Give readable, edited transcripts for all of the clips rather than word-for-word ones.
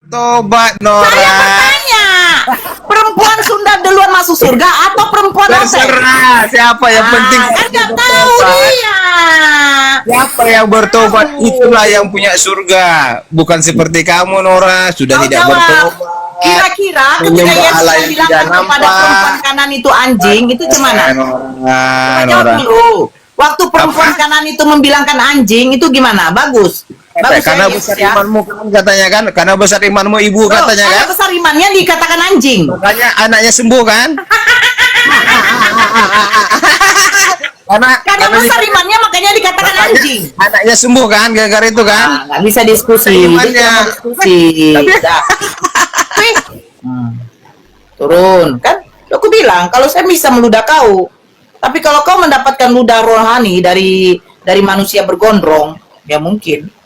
Tobat Saya Nora. bertanya, perempuan Sunda duluan masuk surga atau perempuan Otek? Terserah siapa yang penting Kan nggak tahu dia. siapa yang bertobat itulah yang punya surga. Bukan seperti kamu Nora sudah Kau tidak jawab. bertobat. Kira-kira ketika Menyembah Yesus Allah yang tidak membilangkan kepada nampak. perempuan kanan itu anjing, itu gimana? Nora, Jawab Nora. dulu. Waktu perempuan Apa? kanan itu membilangkan anjing, itu gimana? Bagus. Bagus Karena ya, besar Yesus ya. imanmu kan katanya kan, karena besar imanmu ibu Loh, katanya karena kan, besar imannya dikatakan anjing. makanya anaknya sembuh kan? Karena besar imannya makanya dikatakan anjing. anaknya sembuh kan gara-gara itu kan? Nah, nggak bisa diskusi. Imannya. Dia mau diskusi. Udah. Wih. Turun kan? Aku bilang kalau saya bisa meludah kau, tapi kalau kau mendapatkan ludah rohani dari manusia bergondrong, ya mungkin.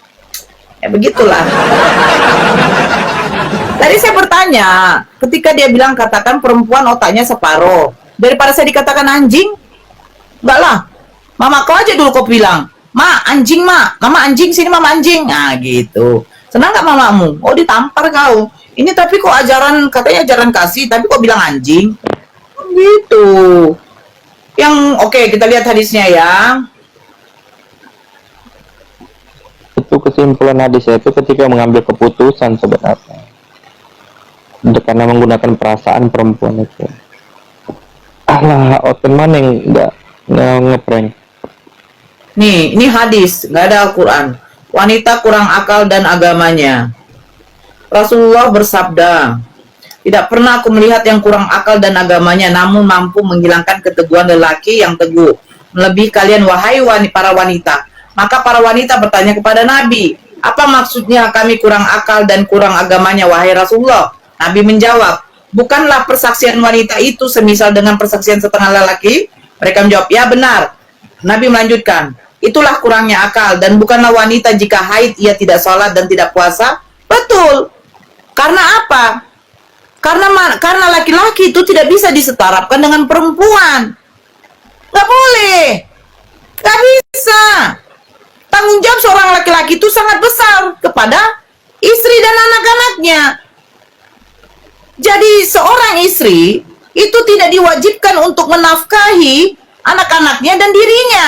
Ya begitulah. Tadi saya bertanya, ketika dia bilang katakan perempuan otaknya separuh, daripada saya dikatakan anjing, enggak lah. Mama kau aja dulu kau bilang, Ma, anjing, Ma. Mama anjing, sini Mama anjing. Nah, gitu. Senang nggak mamamu? Oh, ditampar kau. Ini tapi kok ajaran, katanya ajaran kasih, tapi kok bilang anjing? Gitu. Yang, oke, kita lihat hadisnya ya. Itu kesimpulan hadisnya itu ketika mengambil keputusan sebenarnya karena menggunakan perasaan perempuan itu. Alah, Oten mana yang nggak ngeprank? Nih, ini hadis, nggak ada Al-Quran. Wanita kurang akal dan agamanya. Rasulullah bersabda, tidak pernah aku melihat yang kurang akal dan agamanya, namun mampu menghilangkan keteguhan lelaki yang teguh. Melebihi kalian, wahai para wanita. Maka para wanita bertanya kepada Nabi, apa maksudnya kami kurang akal dan kurang agamanya, wahai Rasulullah? Nabi menjawab, bukanlah persaksian wanita itu semisal dengan persaksian setengah lelaki? Mereka menjawab, ya benar. Nabi melanjutkan, itulah kurangnya akal, dan bukanlah wanita jika haid ia tidak sholat dan tidak puasa? Betul. Karena apa? Karena laki-laki itu tidak bisa disetarapkan dengan perempuan. Nggak boleh. Nggak bisa. Tanggung jawab seorang laki-laki itu sangat besar kepada istri dan anak-anaknya. Jadi seorang istri itu tidak diwajibkan untuk menafkahi anak-anaknya dan dirinya.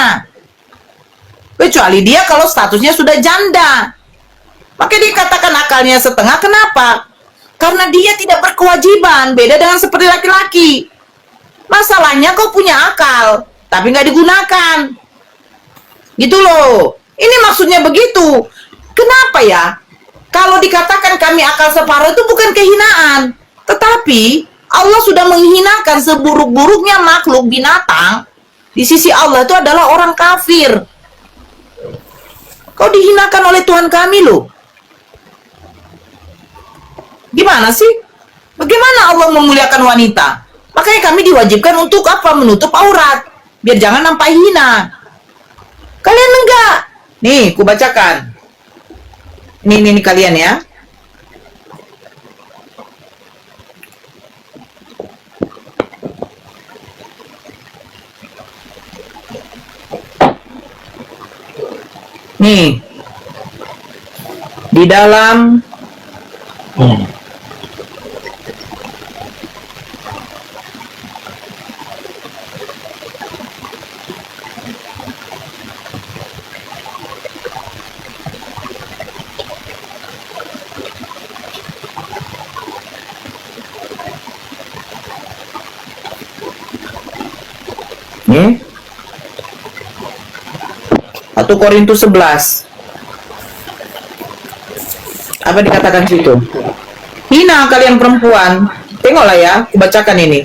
Kecuali dia kalau statusnya sudah janda. Maka dikatakan akalnya setengah, kenapa? Karena dia tidak berkewajiban, beda dengan seperti laki-laki. Masalahnya kau punya akal, tapi nggak digunakan. Gitu loh. Ini maksudnya begitu. Kenapa ya? Kalau dikatakan kami akal separuh itu bukan kehinaan. Tetapi Allah sudah menghinakan seburuk-buruknya makhluk binatang. Di sisi Allah itu adalah orang kafir. Kau dihinakan oleh Tuhan kami loh. Gimana sih? Bagaimana Allah memuliakan wanita? Makanya kami diwajibkan untuk apa? Menutup aurat. Biar jangan nampak hina. Kalian enggak. Nih, ku bacakan. Ini kalian ya. Nih. Di dalam nih 1 Korintus 11. Apa dikatakan situ? Hina kalian perempuan. Tengoklah ya, kubacakan ini.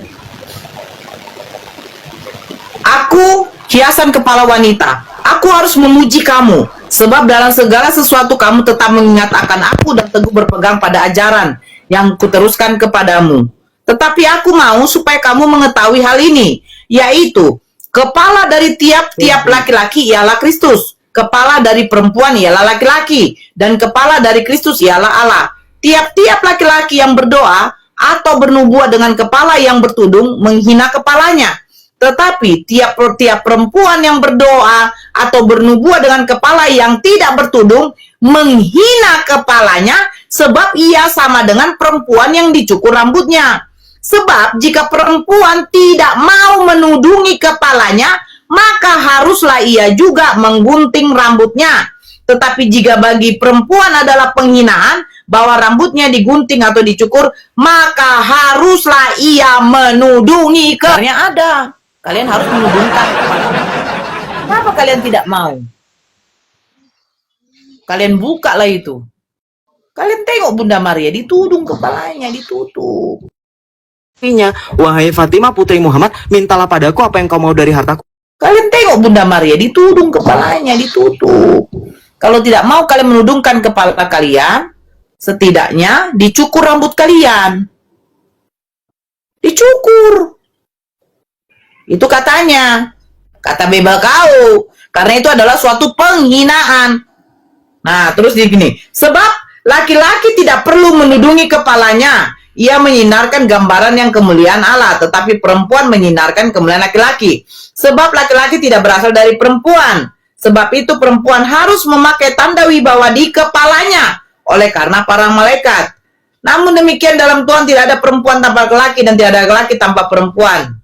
Aku hiasan kepala wanita. Aku harus memuji kamu, sebab dalam segala sesuatu kamu tetap mengingat akan aku dan teguh berpegang pada ajaran yang kuteruskan kepadamu. Tetapi aku mau supaya kamu mengetahui hal ini, yaitu kepala dari tiap-tiap laki-laki ialah Kristus, kepala dari perempuan ialah laki-laki, dan kepala dari Kristus ialah Allah. Tiap-tiap laki-laki yang berdoa atau bernubuat dengan kepala yang bertudung menghina kepalanya. Tetapi tiap-tiap perempuan yang berdoa atau bernubuat dengan kepala yang tidak bertudung menghina kepalanya sebab ia sama dengan perempuan yang dicukur rambutnya. Sebab jika perempuan tidak mau menudungi kepalanya, maka haruslah ia juga menggunting rambutnya. Tetapi jika bagi perempuan adalah penghinaan bahwa rambutnya digunting atau dicukur, maka haruslah ia menudungi kepalanya. Ada. Kalian harus menudungkan kepalanya. Kenapa kalian tidak mau? Kalian bukalah itu. Kalian tengok Bunda Maria ditudung kepalanya, ditutup. Wahai Fatimah putri Muhammad, mintalah padaku apa yang kau mau dari hartaku. Kalian tengok Bunda Maria ditudung kepalanya, ditutup. Kalau tidak mau kalian menudungkan kepala kalian, setidaknya dicukur rambut kalian. Dicukur. Itu katanya. Kata bebal kau. Karena itu adalah suatu penghinaan. Nah, terus gini. Sebab laki-laki tidak perlu menudungi kepalanya. Ia menyinarkan gambaran yang kemuliaan Allah. Tetapi perempuan menyinarkan kemuliaan laki-laki. Sebab laki-laki tidak berasal dari perempuan. Sebab itu perempuan harus memakai tanda wibawa di kepalanya. Oleh karena para malaikat. Namun demikian dalam Tuhan tidak ada perempuan tanpa laki-laki dan tidak ada laki tanpa perempuan.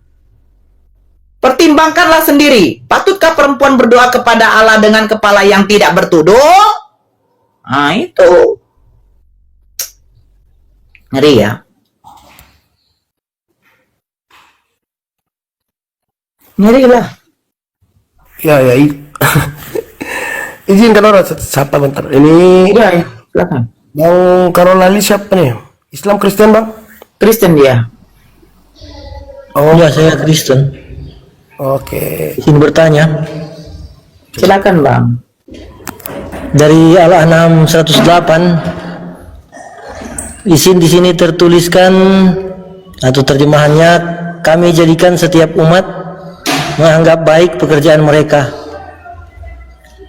Pertimbangkanlah sendiri. Patutkah perempuan berdoa kepada Allah dengan kepala yang tidak bertudung? Nah itu. Ngeri ya. Ngeri lah. Ya, izinkan orang siapa bentar. Ini Ya, silakan. Bang Karolali siapa nih? Islam Kristen bang? Kristen dia. Oh Ya, saya Kristen. oke. Izin bertanya, Silakan bang. dari Al-An'am 108, di sini tertuliskan atau terjemahannya, kami jadikan setiap umat menganggap baik pekerjaan mereka.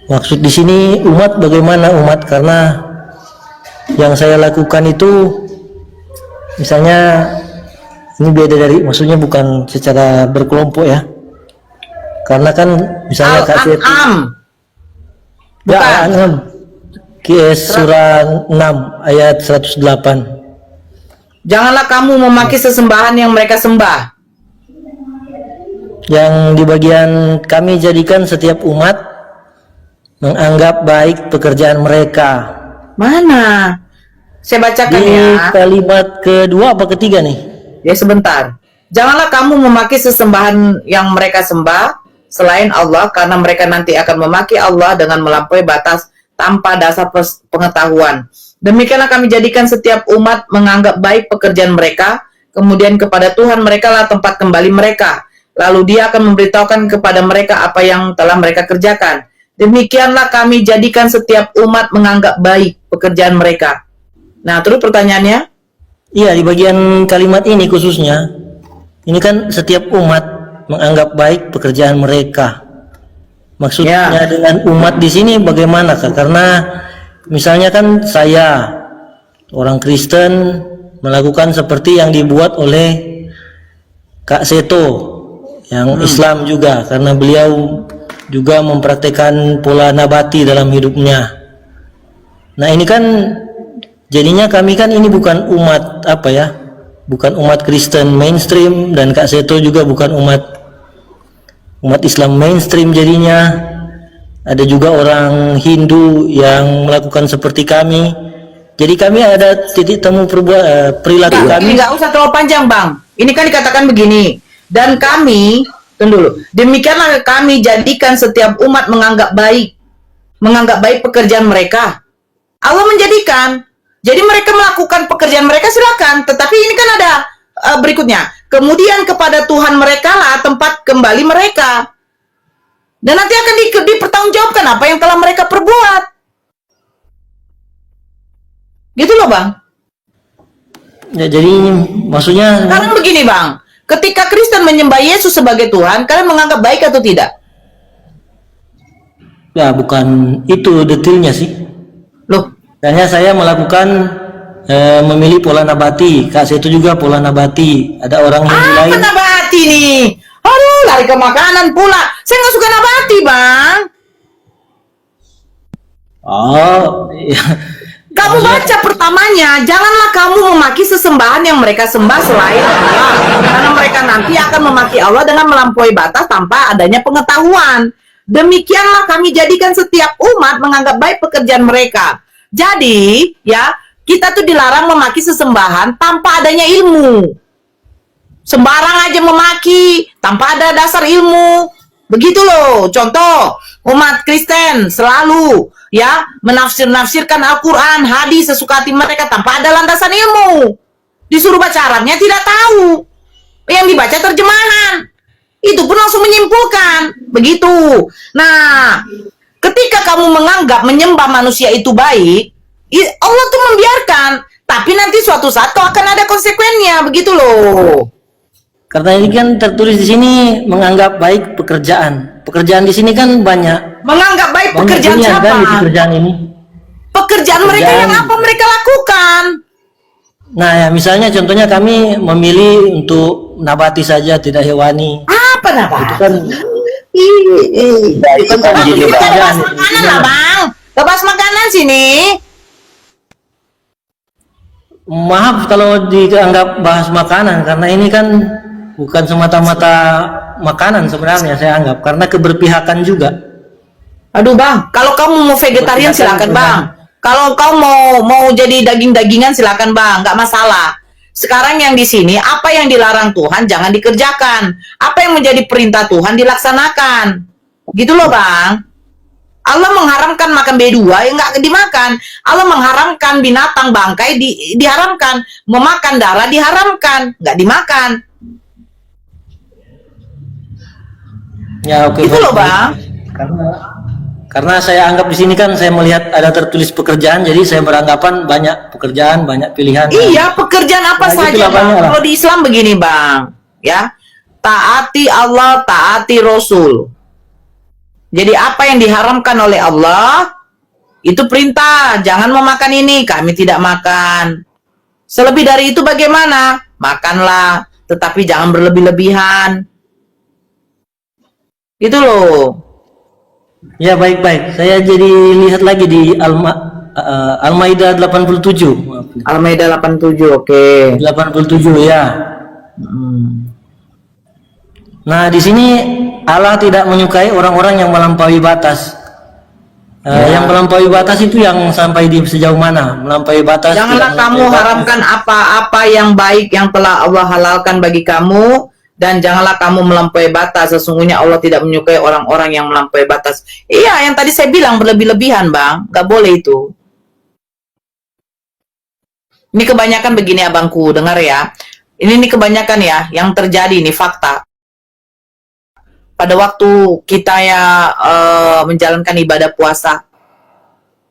Maksud di sini umat bagaimana umat? Karena yang saya lakukan itu, misalnya ini beda dari, maksudnya bukan secara berkelompok ya. Karena kan misalnya Al-An'am. Ya, Bukan. Al-An'am. QS surah 6 ayat 108. Janganlah kamu memaki sesembahan yang mereka sembah. Yang di bagian kami jadikan setiap umat menganggap baik pekerjaan mereka. Mana? Saya bacakan Di ya. kalimat kedua apa ketiga nih? Ya sebentar. Janganlah kamu memaki sesembahan yang mereka sembah selain Allah, karena mereka nanti akan memaki Allah dengan melampaui batas tanpa dasar pengetahuan. Demikianlah kami jadikan setiap umat menganggap baik pekerjaan mereka, kemudian kepada Tuhan mereka lah tempat kembali mereka. Lalu dia akan memberitahukan kepada mereka apa yang telah mereka kerjakan. Demikianlah kami jadikan setiap umat menganggap baik pekerjaan mereka. Nah, terus pertanyaannya? Iya, di bagian kalimat ini khususnya, ini kan setiap umat menganggap baik pekerjaan mereka. Maksudnya Ya. dengan umat di sini bagaimana Kak? Karena misalnya kan saya orang Kristen melakukan seperti yang dibuat oleh Kak Seto yang Islam juga, karena beliau juga mempraktekkan pola nabati dalam hidupnya. Nah, ini kan jadinya kami kan ini bukan umat apa ya? Bukan umat Kristen mainstream, dan Kak Seto juga bukan umat Islam mainstream. Jadinya ada juga orang Hindu yang melakukan seperti kami. Jadi kami ada titik temu perilaku Ini kami. nggak usah terlalu panjang, Bang. Ini kan dikatakan begini. Dan kami, tunggu dulu. Demikianlah kami jadikan setiap umat menganggap baik pekerjaan mereka. Allah menjadikan. Jadi mereka melakukan pekerjaan mereka, silakan. Tetapi ini kan ada berikutnya. Kemudian kepada Tuhan mereka lah tempat kembali mereka. Dan nanti akan dipertanggungjawabkan apa yang telah mereka perbuat. Gitu loh, Bang. Ya, jadi maksudnya Sekarang begini, Bang. Ketika Kristen menyembah Yesus sebagai Tuhan, kalian menganggap baik atau tidak? ya bukan itu detailnya sih. Loh, Hanya saya melakukan memilih pola nabati. Kak Seto juga pola nabati. Ada orang Hindu apa lain. nabati nih? Aduh, lari ke makanan pula. Saya nggak suka nabati, Bang. Oh, ya, Kamu baca pertamanya, janganlah kamu memaki sesembahan yang mereka sembah selain Allah, karena mereka nanti akan memaki Allah dengan melampaui batas tanpa adanya pengetahuan. Demikianlah kami jadikan setiap umat menganggap baik pekerjaan mereka. Jadi, ya, kita tuh dilarang memaki sesembahan tanpa adanya ilmu. Sembarang aja memaki tanpa ada dasar ilmu. Begitu loh. Contoh, umat Kristen selalu ya menafsir-nafsirkan Al-Quran, hadis sesuka hati mereka tanpa ada landasan ilmu. Disuruh baca Arabnya tidak tahu. Yang dibaca terjemahan. Itu pun langsung menyimpulkan. Begitu. Nah, ketika kamu menganggap menyembah manusia itu baik, Allah tuh membiarkan. Tapi nanti suatu saat kau akan ada konsekuensinya. Begitu loh. Karena ini kan tertulis di sini menganggap baik pekerjaan. Pekerjaan di sini kan banyak. Menganggap baik Banyak pekerjaan pilihan siapa? kan di pekerjaan ini. Pekerjaan mereka yang apa mereka lakukan? Nah, ya misalnya contohnya kami memilih untuk nabati saja, tidak hewani. Apa nabati? Itu kan jadi Kita pekerjaan. bahas makanan lah bang. Kita bahas makanan sini. Maaf kalau dianggap bahas makanan, karena ini kan bukan semata-mata makanan sebenarnya saya anggap, karena keberpihakan juga. Aduh bang, kalau kamu mau vegetarian silakan bang. Kalau kau mau jadi daging-dagingan silakan bang, nggak masalah. Sekarang yang di sini apa yang dilarang Tuhan jangan dikerjakan. Apa yang menjadi perintah Tuhan dilaksanakan. Gitu loh bang. Allah mengharamkan makan B2 ya nggak dimakan. Allah mengharamkan binatang bangkai diharamkan. Memakan darah diharamkan, nggak dimakan. Ya oke. Itu loh bang. Karena saya anggap di sini kan saya melihat ada tertulis pekerjaan, jadi saya beranggapan banyak pekerjaan, banyak pilihan. Iya, pekerjaan apa Nah, saja itulah bang. banyak lah. Kalau di Islam begini bang, ya taati Allah, taati Rasul. Jadi apa yang diharamkan oleh Allah itu perintah, jangan memakan ini, kami tidak makan. Selebih dari itu bagaimana? Makanlah, tetapi jangan berlebih-lebihan. Itu loh. Ya baik-baik. Saya jadi lihat lagi di Al-Maidah 87. Al-Maidah 87, oke. 87 ya. Nah, di sini Allah tidak menyukai orang-orang yang melampaui batas. Yang melampaui batas itu yang sampai di sejauh mana? Melampaui batas. Janganlah tidak kamu melampaui batas. haramkan apa-apa yang baik yang telah Allah halalkan bagi kamu, dan janganlah kamu melampaui batas. Sesungguhnya Allah tidak menyukai orang-orang yang melampaui batas. Iya, yang tadi saya bilang berlebih-lebihan bang, nggak boleh itu. Ini kebanyakan begini abangku, dengar ya. Ini kebanyakan ya, yang terjadi ini fakta. Pada waktu kita ya menjalankan ibadah puasa.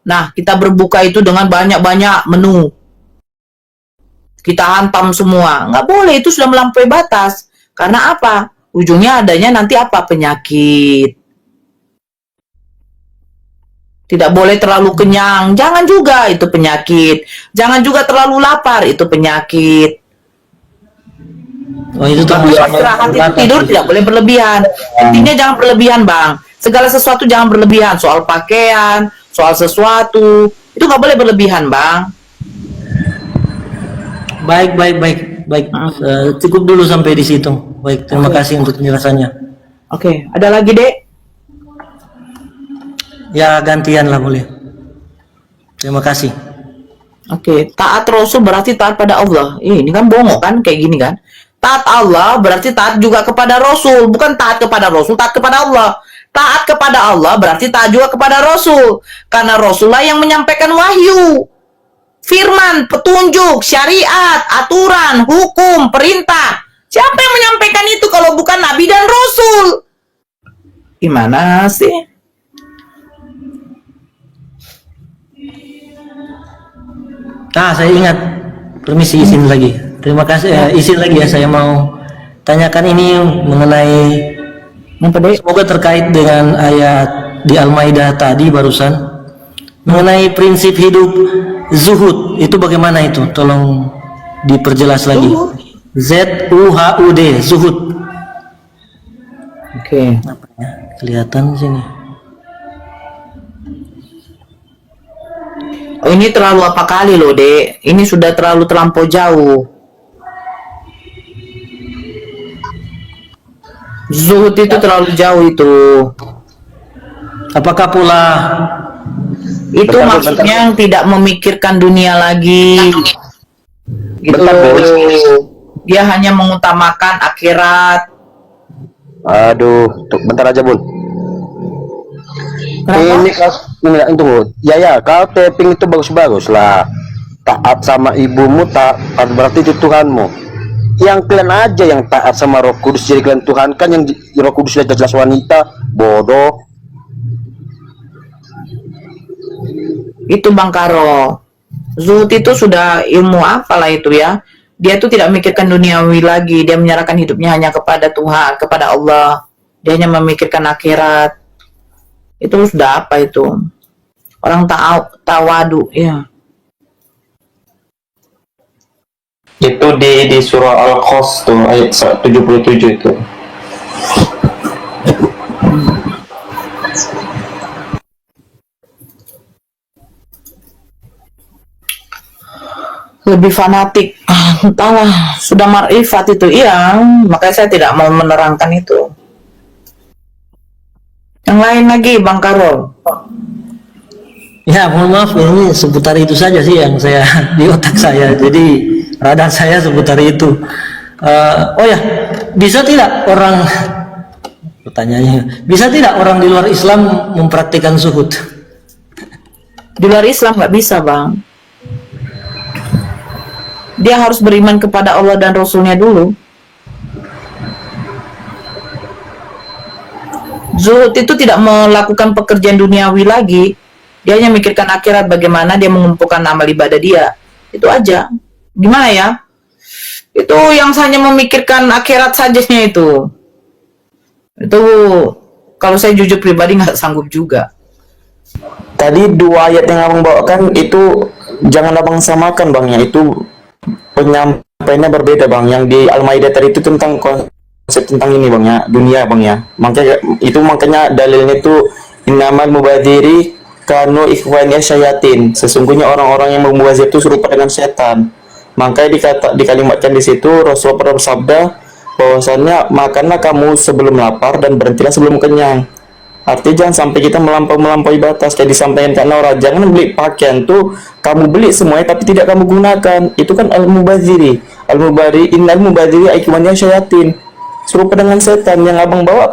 Nah, kita berbuka itu dengan banyak-banyak menu. Kita hantam semua. Nggak boleh, itu sudah melampaui batas. Karena apa? Ujungnya adanya nanti apa? Penyakit. Tidak boleh terlalu kenyang. Jangan juga, itu penyakit. Jangan juga terlalu lapar, itu penyakit. Oh, itu Istirahat itu tidur tidak boleh berlebihan. Intinya jangan berlebihan bang. Segala sesuatu jangan berlebihan. Soal pakaian, soal sesuatu. Itu nggak boleh berlebihan bang. Baik. Cukup dulu sampai di situ. Baik, terima kasih untuk penjelasannya. Oke, ada lagi dek? Ya gantian lah boleh. Terima kasih. Oke, taat Rasul berarti taat pada Allah. Ini kan bongok kan, kayak gini kan. Taat Allah berarti taat juga kepada Rasul. Bukan taat kepada Rasul, taat kepada Allah. Taat kepada Allah berarti taat juga kepada Rasul. Karena Rasulullah yang menyampaikan wahyu. Firman, petunjuk, syariat, aturan, hukum, perintah. Siapa yang menyampaikan itu kalau bukan Nabi dan Rasul? Gimana sih? Nah, saya ingat. Permisi izin lagi. Terima kasih. Izin lagi ya, saya mau tanyakan ini mengenai semoga terkait dengan ayat di Al-Maidah tadi barusan mengenai prinsip hidup zuhud. Itu bagaimana itu? Tolong diperjelas lagi. ZUHUD, zuhud. Oke. Apa ya? Kelihatan sini. Oh, ini terlalu apa kali loh, Dek. Ini sudah terlalu terlampau jauh. Zuhud itu terlalu jauh itu. Apakah pula Itu maksudnya yang tidak memikirkan dunia lagi. Gitu. Bentar, Bos. Dia hanya mengutamakan akhirat. Aduh, bentar aja Bun. Ini tunggu. Ya, kau tapping itu bagus-bagus lah. Taat sama ibumu, taat berarti itu Tuhanmu. Yang kalian aja yang taat sama Roh Kudus jadi kalian Tuhan kan, yang Roh Kudus sudah jelas wanita, bodoh. Itu Bang Karo. Zuhud itu sudah ilmu apalah itu ya. Dia tuh tidak memikirkan duniawi lagi. Dia menyerahkan hidupnya hanya kepada Tuhan, kepada Allah. Dia hanya memikirkan akhirat. Itu sudah apa itu? Orang tawadu, ya. Itu di surah Al-Qas tuh ayat 77 itu. Lebih fanatik. Entahlah, sudah marifat itu. Iya, makanya saya tidak mau menerangkan itu. Yang lain lagi, Bang Karol. ya mohon maaf ini seputar itu saja sih yang saya di otak saya. Jadi radar saya seputar itu. Oh ya, bisa tidak orang pertanyaannya, bisa tidak orang di luar Islam mempraktikkan zuhud? Di luar Islam nggak bisa, Bang. Dia harus beriman kepada Allah dan Rasulnya dulu. Zuhud itu tidak melakukan pekerjaan duniawi lagi. Dia hanya mikirkan akhirat, bagaimana dia mengumpulkan amal ibadah dia. Itu aja. Gimana ya? Itu yang hanya memikirkan akhirat sajanya itu. Itu kalau saya jujur pribadi nggak sanggup juga. Tadi dua ayat yang abang bawakan itu jangan abang samakan bang ya, itu penyampaiannya berbeda bang. Yang di Al-Maidah tadi itu tentang konsep tentang ini bang ya, dunia bang ya. Makanya dalilnya itu innamal mubadziri kanu ikhwaniyah syayatin. Sesungguhnya orang-orang yang memubazir itu serupa dengan setan. Makanya dikalimatkan di situ Rasulullah pernah bersabda bahwasannya makanlah kamu sebelum lapar dan berhentilah sebelum kenyang. Artinya jangan sampai kita melampaui batas. Kayak disampaikan Kak Nora, jangan beli pakaian tuh kamu beli semuanya tapi tidak kamu gunakan. Itu kan al-mubadziri. Innal mubadziri ikhwaniyah syayatin. Serupa dengan setan yang abang bawa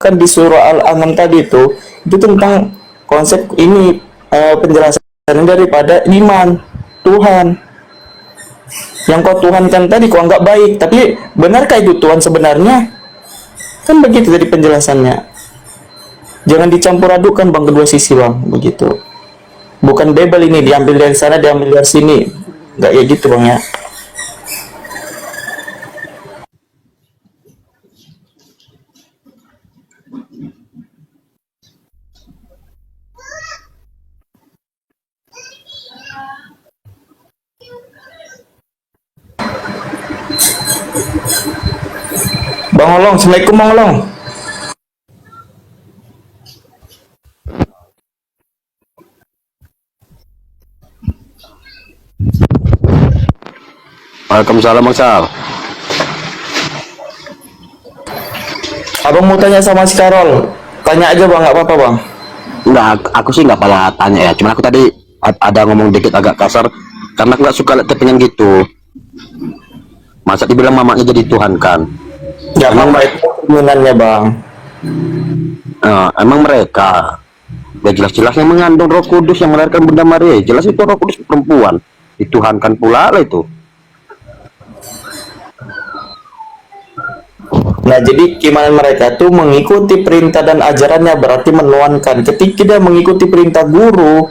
kan di surah Al-An'am tadi itu tentang konsep ini, penjelasan daripada iman Tuhan. Yang kau Tuhankan tadi kau anggap baik, tapi benarkah itu Tuhan sebenarnya? Kan begitu tadi penjelasannya. Jangan dicampur adukan bang, kedua sisi bang, begitu. Bukan bebel ini diambil dari sana diambil dari sini, nggak kayak gitu bang ya. Bang Olong, assalamualaikum Bang Olong. Waalaikumsalam Bang Sal. Abang mau tanya sama si Karol, tanya aja bang, nggak apa-apa bang. Enggak, aku sih nggak pada tanya ya. Cuma aku tadi ada ngomong dikit agak kasar karena aku nggak suka lihat tappingan gitu. Masa dibilang mamanya jadi Tuhan kan? Ya emang baik keinginannya bang. Emang mereka udah jelas-jelas yang mengandung Roh Kudus yang melahirkan Bunda Maria, jelas itu Roh Kudus perempuan, dituhankan pula lah itu. Nah jadi keimanan mereka tuh mengikuti perintah dan ajarannya, berarti menuhankan. Ketika dia mengikuti perintah guru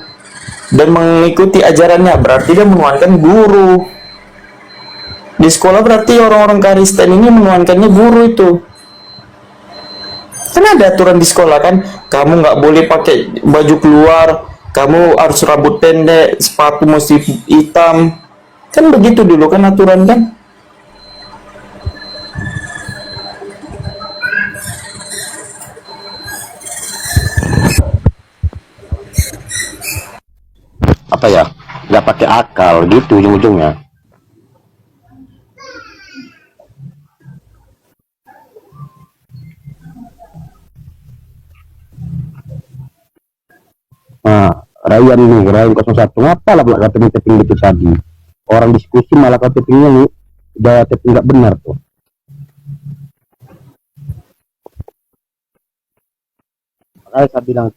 dan mengikuti ajarannya, berarti dia menuhankan guru. Di sekolah berarti orang-orang Kristen ini menuhankannya guru itu. Kan ada aturan di sekolah kan, kamu nggak boleh pakai baju keluar, kamu harus rambut pendek, sepatu mesti hitam. Kan begitu dulu kan aturan kan. nggak pakai akal gitu ujung-ujungnya. Nah, Ryan nih, Ryan 01, ngapa lah kata taping gitu tadi? Orang diskusi malah kata tapingnya nih, udah taping nggak benar tuh. Makanya saya bilang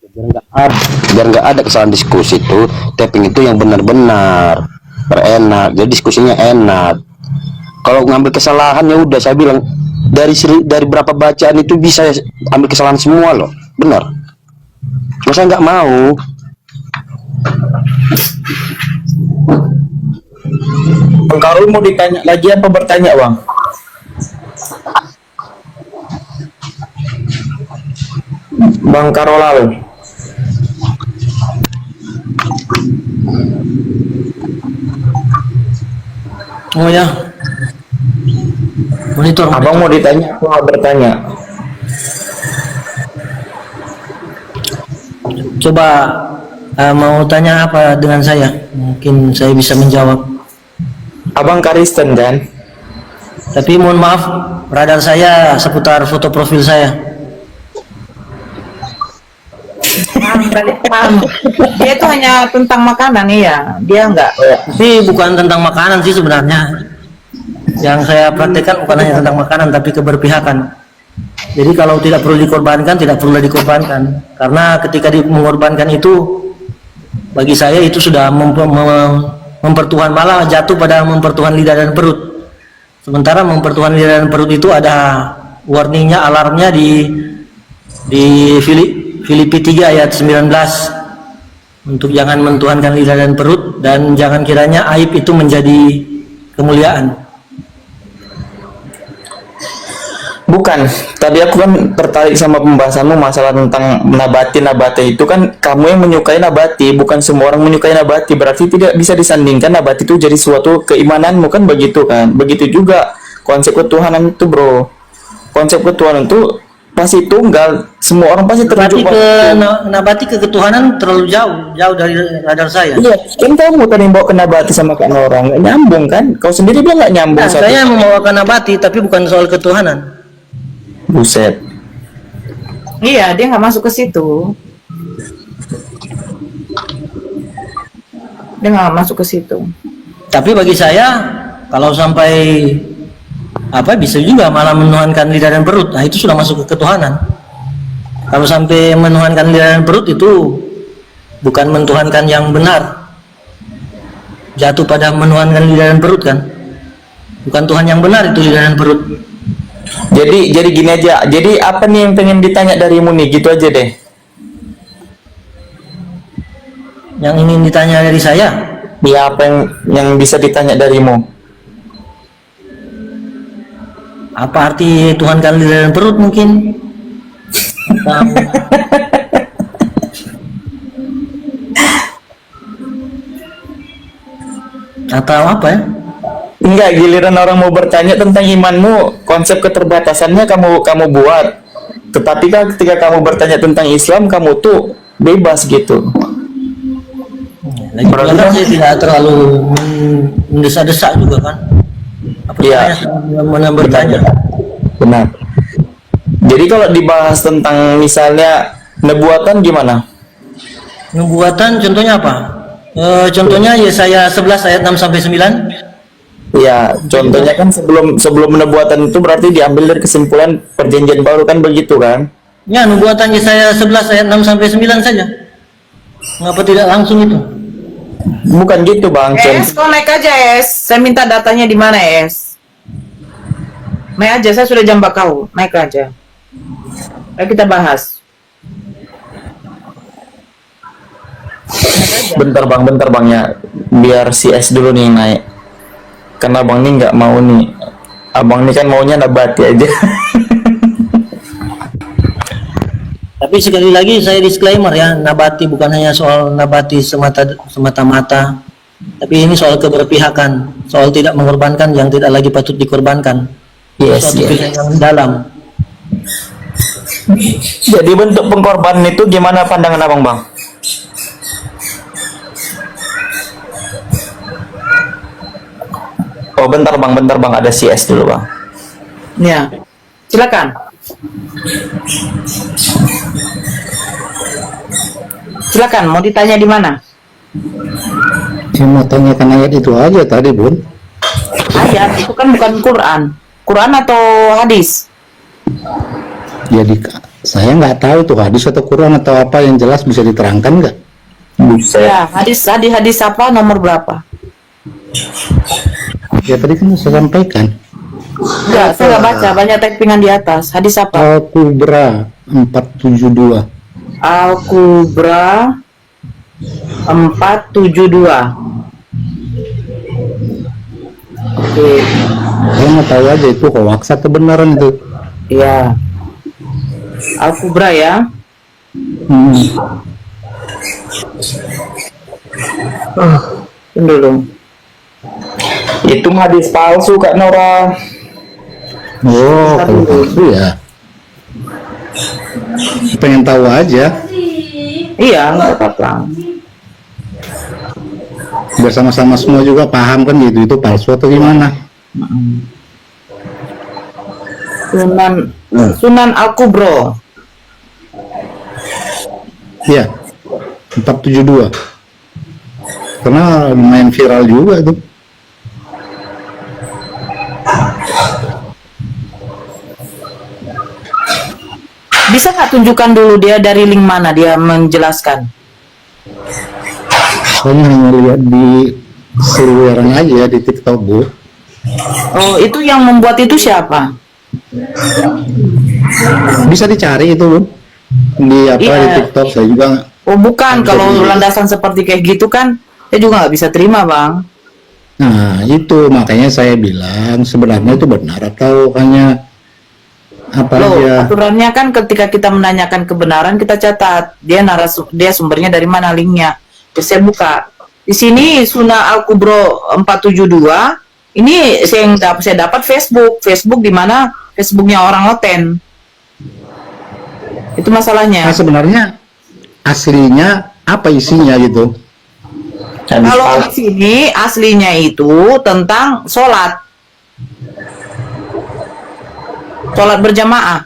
biar nggak ada kesalahan diskusi tuh, taping itu yang benar-benar enak, jadi diskusinya enak. Kalau ngambil kesalahan ya udah, saya bilang dari berapa bacaan itu bisa ambil kesalahan semua loh, benar. Masa nggak mau? Bang Karul mau ditanya lagi apa bertanya, Bang? Bang Karolal. Oh ya, monitor. Abang mau ditanya, aku mau bertanya. Coba mau tanya apa dengan saya? Mungkin saya bisa menjawab. Abang Kristen kan? Tapi mohon maaf, radar saya seputar foto profil saya. Paham. Dia itu hanya tentang makanan ya. Dia enggak. Tapi bukan tentang makanan sih sebenarnya. Yang saya praktekkan bukan hanya tentang makanan, tapi keberpihakan. Jadi kalau tidak perlu dikorbankan, tidak perlu dikorbankan. Karena ketika mengorbankan itu, bagi saya itu sudah mempertuhan, malah jatuh pada mempertuhan lidah dan perut. Sementara mempertuhan lidah dan perut itu ada warningnya, alarmnya di Filipi 3 ayat 19, untuk jangan mentuhankan lidah dan perut, dan jangan kiranya aib itu menjadi kemuliaan. Bukan, tadi aku kan tertarik sama pembahasanmu masalah tentang nabati itu kan kamu yang menyukai nabati, bukan semua orang menyukai nabati, berarti tidak bisa disandingkan nabati itu jadi suatu keimananmu kan, begitu kan? Begitu juga konsep ketuhanan itu, bro. Konsep ketuhanan itu pasti tunggal, semua orang pasti terjun Nabati ke ketuhanan terlalu jauh dari radar saya. Iya, kan kamu tadi bawa ke nabati sama kan orang, nggak nyambung kan? Kau sendiri bilang nggak nyambung. Nah, saya membawakan nabati, tapi bukan soal ketuhanan. Buset. Iya, dia nggak masuk ke situ. Dia nggak masuk ke situ. Tapi bagi saya, kalau sampai bisa juga malah menuhankan lidah dan perut. Nah, itu sudah masuk ke ketuhanan. Kalau sampai menuhankan lidah dan perut itu bukan mentuhankan yang benar. Jatuh pada menuhankan lidah dan perut kan. Bukan Tuhan yang benar itu lidah dan perut. Jadi gini aja. Jadi apa nih yang pengen ditanya darimu nih? Gitu aja deh. Yang ingin ditanya dari saya? Ya, apa yang bisa ditanya darimu? Apa arti Tuhan kan lidah dan perut mungkin? Atau apa ya? Enggak, giliran orang mau bertanya tentang imanmu, konsep keterbatasannya kamu buat. Tetapi kan ketika kamu bertanya tentang Islam, kamu tuh bebas gitu. Lagi pula kan saya tidak terlalu mendesak-desak juga kan. Apa Iya. saya bertanya? Benar. Jadi kalau dibahas tentang misalnya nubuatan gimana? Nubuatan contohnya apa? Contohnya Yesaya 11 ayat 6 sampai 9. Ya, contohnya kan sebelum nubuatan itu berarti diambil dari kesimpulan perjanjian baru kan, begitu kan? Ya, nubuatan Yesaya 11 ayat 6 sampai 9 saja. Mengapa tidak langsung itu? Bukan gitu, Bang. Kau naik aja, Es. Saya minta datanya di mana, Es? Naik aja, saya sudah jambak kau. Naik aja. Ayo kita bahas. Bentar bang ya, biar si S dulu nih naik. Karena abang ini nggak mau nih. Abang ini kan maunya nabati aja. Tapi sekali lagi saya disclaimer ya, nabati bukan hanya soal nabati semata-mata, tapi ini soal keberpihakan, soal tidak mengorbankan yang tidak lagi patut dikorbankan. Yes, Suatu pilihan yang dalam. Jadi bentuk pengorbanan itu gimana pandangan abang, Bang? bentar bang, ada CS dulu bang. Ya, silakan. Silakan, mau ditanya di mana? Saya mau tanyakan ayat itu aja tadi, Bun. Ayat itu kan bukan Quran. Quran atau hadis? Jadi saya nggak tahu tuh hadis atau Quran atau apa, yang jelas bisa diterangkan nggak? Buset. Ya, hadis apa, nomor berapa? Ya tadi kan saya sampaikan. Enggak, saya nggak baca, banyak typingan di atas. Hadis apa? Al-Kubra 472. Al-Kubra 472. Oke, Saya mau tahu aja itu hoax atau beneran itu. iya. Al-Kubra ya. Tunggu dulu. Itu hadis palsu Kak Nora. Oh, kalau itu ya. Pengen tahu aja. Iya, nggak apa-apa. Bersama-sama semua juga paham kan gitu, itu palsu atau gimana? Sunan Al-Kubro. Iya, 472. Karena lumayan viral juga itu. Bisa nggak tunjukkan dulu dia dari link mana dia menjelaskan? Saya hanya lihat di serweran aja di TikTok, Bu. Oh, itu yang membuat itu siapa? Bisa dicari itu, Bu. Di apa Iya. di TikTok saya juga. Oh, bukan. Bisa Kalau di- landasan seperti kayak gitu kan, saya juga nggak bisa terima, Bang. Nah, itu makanya saya bilang sebenarnya itu benar atau hanya apa Loh, aja. aturannya kan ketika kita menanyakan kebenaran kita catat dia sumbernya dari mana, linknya. Terus saya buka. Di sini Sunan Al-Kubro 472. Ini saya dapat Facebook di mana Facebooknya orang Oten. Itu masalahnya. Nah, sebenarnya aslinya apa isinya gitu? Kalau di sini aslinya itu tentang sholat berjamaah.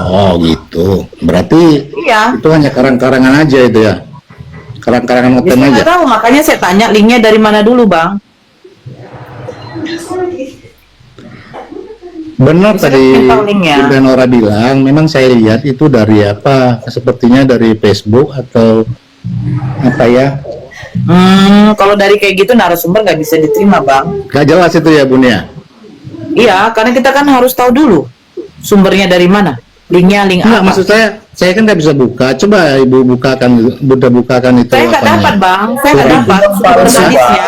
Oh, gitu. Berarti Iya. itu hanya karang-karangan aja itu ya. Karang-karangan Ya, Oten saya aja. nggak tahu, makanya saya tanya linknya dari mana dulu, Bang. Benar Bisa tadi minta linknya. Bunda Nora bilang, memang saya lihat itu dari apa? Sepertinya dari Facebook atau apa ya? Kalau dari kayak gitu narasumber nggak bisa diterima, Bang. Gak jelas itu ya, Bun ya. Iya, karena kita kan harus tahu dulu sumbernya dari mana. Linknya link Enggak, apa? maksud saya kan nggak bisa buka. Coba Ibu bukakan, Bunda bukakan itu Saya nggak apanya. dapat, Bang. Saya nggak dapat sumber palsu, hadisnya.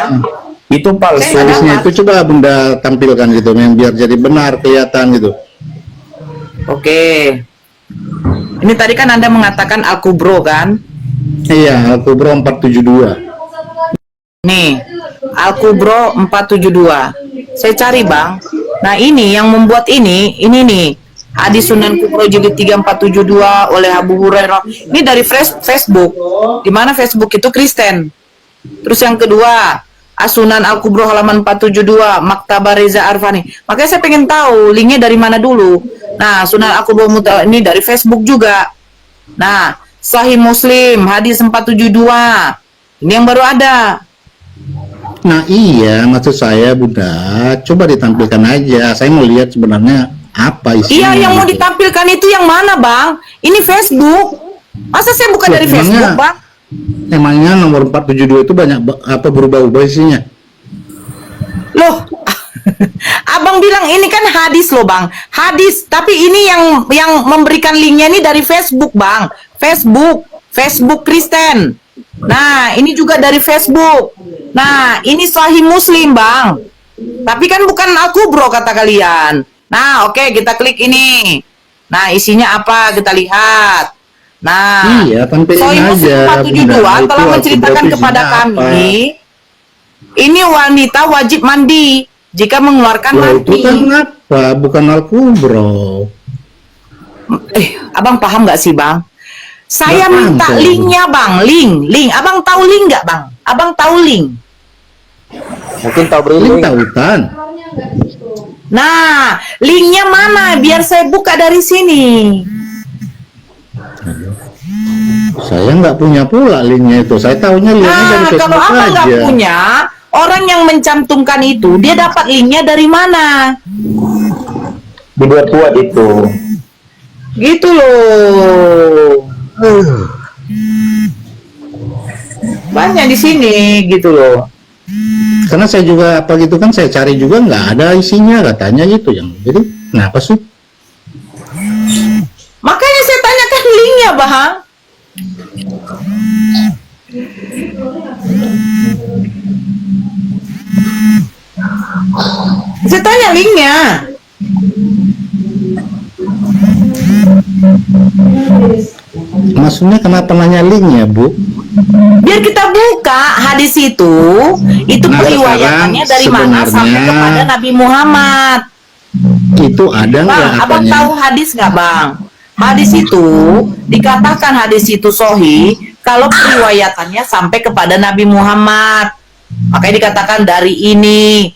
Itu palsu. Saya- Hadisnya itu coba Bunda tampilkan gitu, yang biar jadi benar kelihatan gitu. Oke. Ini tadi kan Anda mengatakan Al-Kubro kan? Iya, Al-Kubro 472. Nih, Al-Kubro 472. Saya cari, Bang. Nah, ini yang membuat ini nih. Hadis Sunan Kubro jilid 3472 oleh Abu Hurairah. Ini dari Facebook. Di mana Facebook itu Kristen. Terus yang kedua, As-Sunan Al-Kubro halaman 472, Maktabah Reza Arfani. Makanya saya pengen tahu linknya dari mana dulu. Nah, Sunan Al-Kubro ini dari Facebook juga. Nah, Sahih Muslim hadis 472. Ini yang baru ada. Nah iya, maksud saya Bunda, coba ditampilkan aja. Saya mau lihat sebenarnya apa isinya. Iya, yang mau gitu. ditampilkan itu yang mana, Bang? Ini Facebook. Masa saya buka Loh, dari emangnya- Facebook, Bang? Emangnya nomor 472 itu banyak apa berubah-ubah isinya? Loh, Abang bilang ini kan hadis loh, Bang. Hadis, tapi ini yang memberikan linknya ini dari Facebook, Bang. Facebook Kristen. Nah, ini juga dari Facebook. Nah, ini Sahih Muslim, Bang. Tapi kan bukan Al-Kubro kata kalian. Nah, oke, kita klik ini. Nah, isinya apa? Kita lihat. Nah, Iya, tampilin Sahih Muslim aja, 472 Bunda. telah Itu menceritakan Al-Kubro kepada isinya apa? kami, ini wanita wajib mandi jika mengeluarkan Wah, itu mani. kan apa? Bukan Al-Kubro. Abang paham nggak sih, Bang? Saya Nggak paham, minta saya. linknya, Bang. Link. Abang tahu link nggak, Bang? Abang tahu link? Mungkin tahu Link berilmu. tautan. Nah, linknya mana? Biar saya buka dari sini. Saya nggak punya pula linknya itu. Saya tahunya linknya dari Nah, Facebook kalau abang nggak aja. punya, orang yang mencantumkan itu, dia dapat linknya dari mana? Dibuat-buat itu. Gitu loh. Banyak di sini, gitu loh. Karena saya juga apa gitu kan saya cari juga nggak ada isinya katanya gitu yang. Jadi kenapa sih? Makanya saya tanyakan linknya, Bang. Saya tanya linknya. Maksudnya kenapa nanya linknya, Bu? Biar kita buka hadis itu Nah, periwayatannya dari mana sebenarnya sampai kepada Nabi Muhammad. Itu ada nggak Bang, abang apanya? tahu hadis nggak, Bang? Hadis itu dikatakan hadis itu sahih kalau periwayatannya sampai kepada Nabi Muhammad. Makanya dikatakan dari ini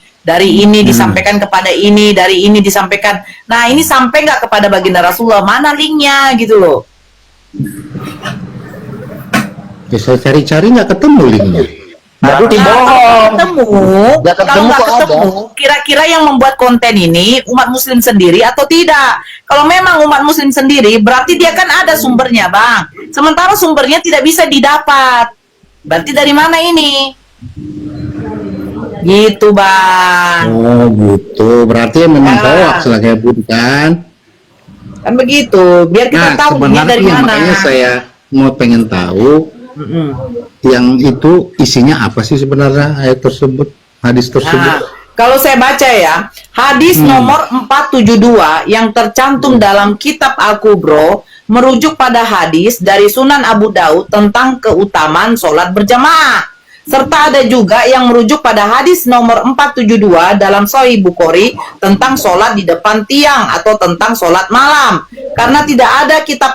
disampaikan kepada ini, dari ini disampaikan. Nah, ini sampai nggak kepada baginda Rasulullah? Mana linknya gitu loh? Ya, saya cari-cari nggak ketemu linknya. Berarti Nah, bohong. kalau ketemu, Nggak kalau ketemu nggak kok ketemu, kira-kira yang membuat konten ini umat muslim sendiri atau tidak? Kalau memang umat muslim sendiri, berarti dia kan ada sumbernya, Bang. Sementara sumbernya tidak bisa didapat. Berarti dari mana ini? Gitu, Bang. Oh gitu, berarti memang Ya. hoax lah kayak Bu kan? Kan begitu. Biar kita Nah tahu ini dari sebenarnya mana. makanya saya mau pengen tahu yang itu isinya apa sih sebenarnya ayat tersebut, hadis tersebut. Nah, kalau saya baca ya, hadis nomor 472 yang tercantum dalam kitab Al-Kubro merujuk pada hadis dari Sunan Abu Daud tentang keutamaan sholat berjamaah. Serta ada juga yang merujuk pada hadis nomor 472 dalam Sahih Bukhari tentang sholat di depan tiang atau tentang sholat malam. Karena tidak ada kitab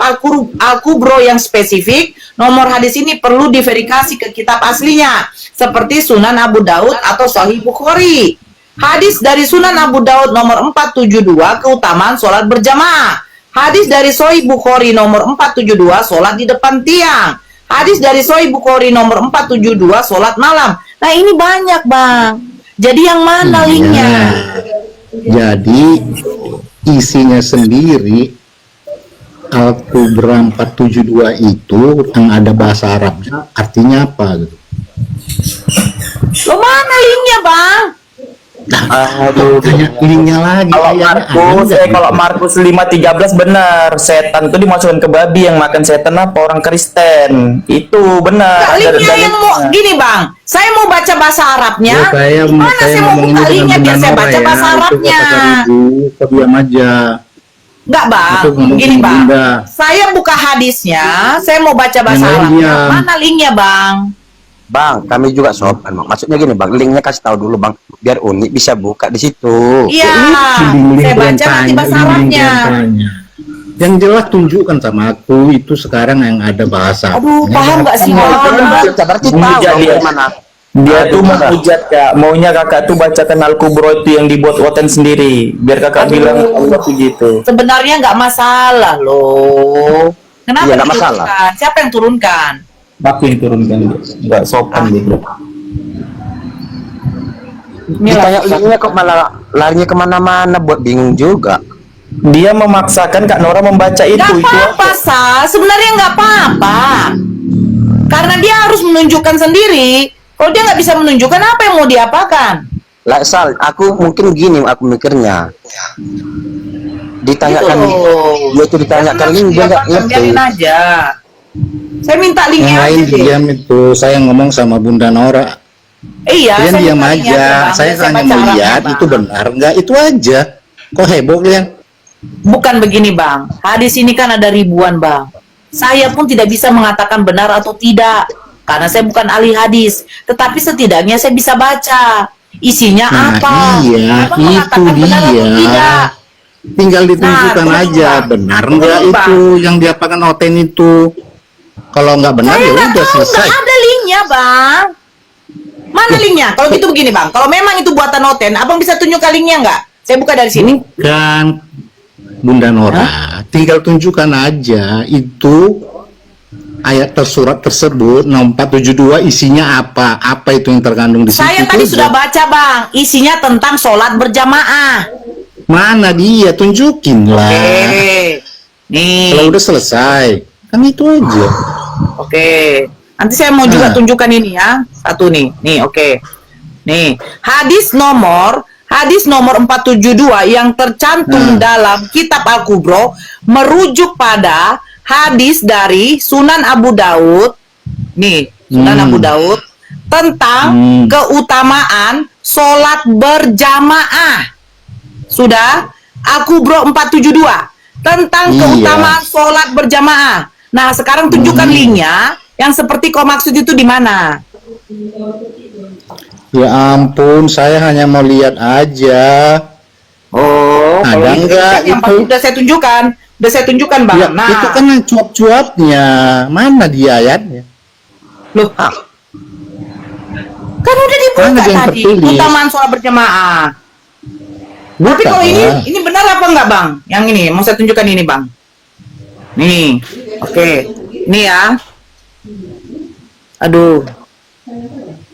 Al-Kubro yang spesifik, nomor hadis ini perlu diverifikasi ke kitab aslinya, seperti Sunan Abu Daud atau Sahih Bukhari. Hadis dari Sunan Abu Daud nomor 472 keutamaan sholat berjamaah. Hadis dari Sahih Bukhari nomor 472 sholat di depan tiang. Hadis dari Sahih Bukhari nomor 472 sholat malam. Nah ini banyak, Bang. Jadi yang mana Iya. linknya? Jadi isinya sendiri Al-Kubra 472 itu yang ada bahasa Arabnya artinya apa gitu. Lo mana linknya, Bang? Aduh. Tanya linknya lagi. Kalau kayaknya Markus, ada nggak kalau gitu? Markus 5:13 benar, setan itu dimasukkan ke babi, yang makan setan apa orang Kristen. Itu benar. Nggak, Ada linknya yang mau dalilnya. gini, Bang. Saya mau baca bahasa Arabnya. Ya, Gimana saya mau ngomong buka ini linknya dengan biar saya Bunda baca Nora bahasa ya. Arabnya? Itu kata Ibu, kok diam aja. Enggak, Bang. Aku ngomong Gini, sama Bang. Bunda. Saya buka hadisnya, saya mau baca bahasa Yang lain Arabnya. diam. Mana linknya, Bang? Bang, kami juga sopan, Bang. Maksudnya gini, Bang, linknya kasih tahu dulu, Bang, biar Unik bisa buka di situ. Iya, Link saya yang baca nanti tanya, bahasa link Arabnya. yang tanya. Yang jelas tunjukkan sama aku itu sekarang yang ada bahasa. Aduh, paham nggak sih, Bang? Berarti tahu Hujat Bang, dia. mana? Dia tuh gimana? menghujat, Kak. Maunya kakak tuh bacakan Al-Kubro itu yang dibuat Woten sendiri. Biar kakak bilang Allah begitu. Sebenarnya nggak masalah loh. Kenapa Iya, nggak diturunkan? masalah. Siapa yang turunkan? Tapi turunkan dia. Nggak sopan gitu. Ditanya linknya kok malah larinya kemana-mana, buat bingung juga. Dia memaksakan Kak Nora membaca itu. Nggak Itu apa-apa, Sa. Sebenarnya nggak apa-apa. Karena dia harus menunjukkan sendiri. Kalau dia nggak bisa menunjukkan, apa yang mau diapakan? Lah, Sal, aku mungkin gini aku mikirnya. Ditanyakan Gitu loh. dia itu ditanyakan link dia nggak ngerti. Biarin aja. Saya minta Yang linknya lain aja deh. diam itu. Saya ngomong sama Bunda Nora. Iya, Kalian saya diam minta linknya aja. Bang. Saya hanya baca melihat Arabnya, itu Bang. benar nggak itu aja. Kok heboh kalian? Bukan begini, Bang. Hadis ini kan ada ribuan, Bang. Saya pun tidak bisa mengatakan benar atau tidak. Karena saya bukan ahli hadis. Tetapi setidaknya saya bisa baca. Isinya Nah, apa? iya, Abang mengatakan itu benar atau dia. tidak. Tinggal ditunjukkan Nah, aja Bang. benar Betul, nggak Bang. itu yang diapakan Oten itu. Kalau nggak benar Saya ya nggak udah tahu, selesai. nggak ada linknya, Bang. Mana linknya? Kalau gitu begini bang, kalau memang itu buatan Oten, abang bisa tunjukkan linknya nggak? Saya buka dari sini. Kan Bunda Nora, tinggal tunjukkan aja itu ayat tersurat tersebut nomor 472 isinya apa itu yang terkandung di situ. Saya tadi aja. sudah baca bang, isinya tentang sholat berjamaah. Mana dia, tunjukin lah. Oke, nih. Kalau udah selesai, kan itu aja. Oke, nanti saya mau juga tunjukkan ini ya, satu nih, oke. Nih, hadis nomor 472 yang tercantum dalam kitab Al-Kubro merujuk pada hadis dari Sunan Abu Daud, nih Sunan Abu Daud tentang keutamaan sholat berjamaah. Sudah Al-Kubro 472 tentang keutamaan sholat berjamaah. Nah sekarang tunjukkan linknya yang seperti kau maksud itu di mana? Ya ampun, saya hanya mau lihat aja. Oh, ada kalau enggak yang itu? Udah saya tunjukkan bang. Ya, Nah, itu kan yang cuap-cuapnya. Mana dia ayatnya? loh, kan udah dibuka Mana dia yang tadi tertulis? keutamaan sholat berjamaah. Tapi Bukan, kalau Bang. ini benar apa enggak bang? Yang ini mau saya tunjukkan ini bang. Nih, oke, ini ya. Aduh,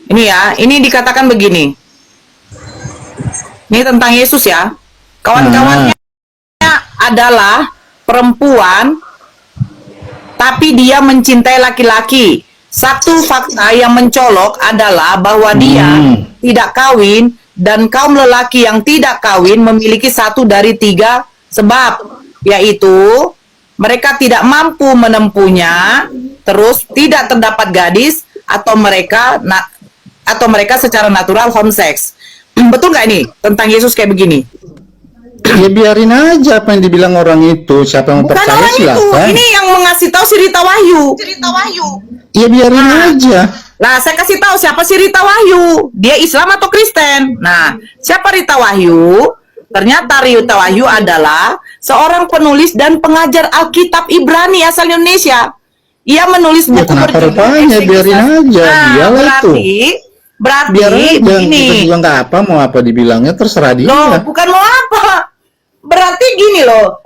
ini ya, ini dikatakan begini. Ini tentang Yesus ya. Kawan-kawannya adalah perempuan, tapi dia mencintai laki-laki. Satu fakta yang mencolok adalah bahwa dia tidak kawin dan kaum lelaki yang tidak kawin memiliki satu dari 3 sebab, yaitu mereka tidak mampu menempuhnya, terus tidak terdapat gadis, atau mereka secara natural homoseks. Betul nggak ini tentang Yesus kayak begini? Ya biarin aja apa yang dibilang orang itu. Siapa yang Bukan percaya orang itu, silakan. ini yang mengasih tahu si Rita Wahyu. Ya biarin aja. Lah, saya kasih tahu siapa si Rita Wahyu. Dia Islam atau Kristen? Nah, siapa Rita Wahyu? Ternyata Rita Wahyu adalah seorang penulis dan pengajar Alkitab Ibrani asal Indonesia. Ia menulis buku kenapa berjudul rupanya? Exegesis. Biarin aja, dialah itu. Berarti Biar aja. begini. Kita juga nggak apa, mau apa dibilangnya terserah dia. Loh, bukan mau apa. Berarti gini loh,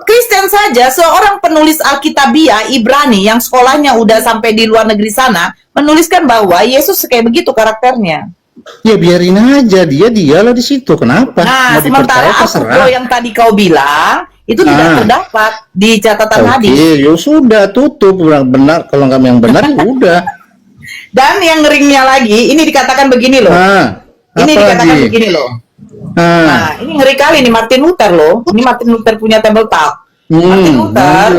Kristen saja seorang penulis Alkitabiah Ibrani yang sekolahnya udah sampai di luar negeri sana menuliskan bahwa Yesus kayak begitu karakternya. Ya biarin aja, dialah di situ. Kenapa? Nah, Mau sementara dipercaya terserah. yang tadi kau bilang itu tidak terdapat di catatan hadis. Oke, ya sudah tutup. Benar, kalau nggak yang benar ya udah. Dan yang ngeringnya lagi, ini dikatakan begini loh. Ini dikatakan begini loh. Nah, ini ngeri kali nih Martin Luther loh. Ini Martin Luther punya Table Talk. Martin Luther,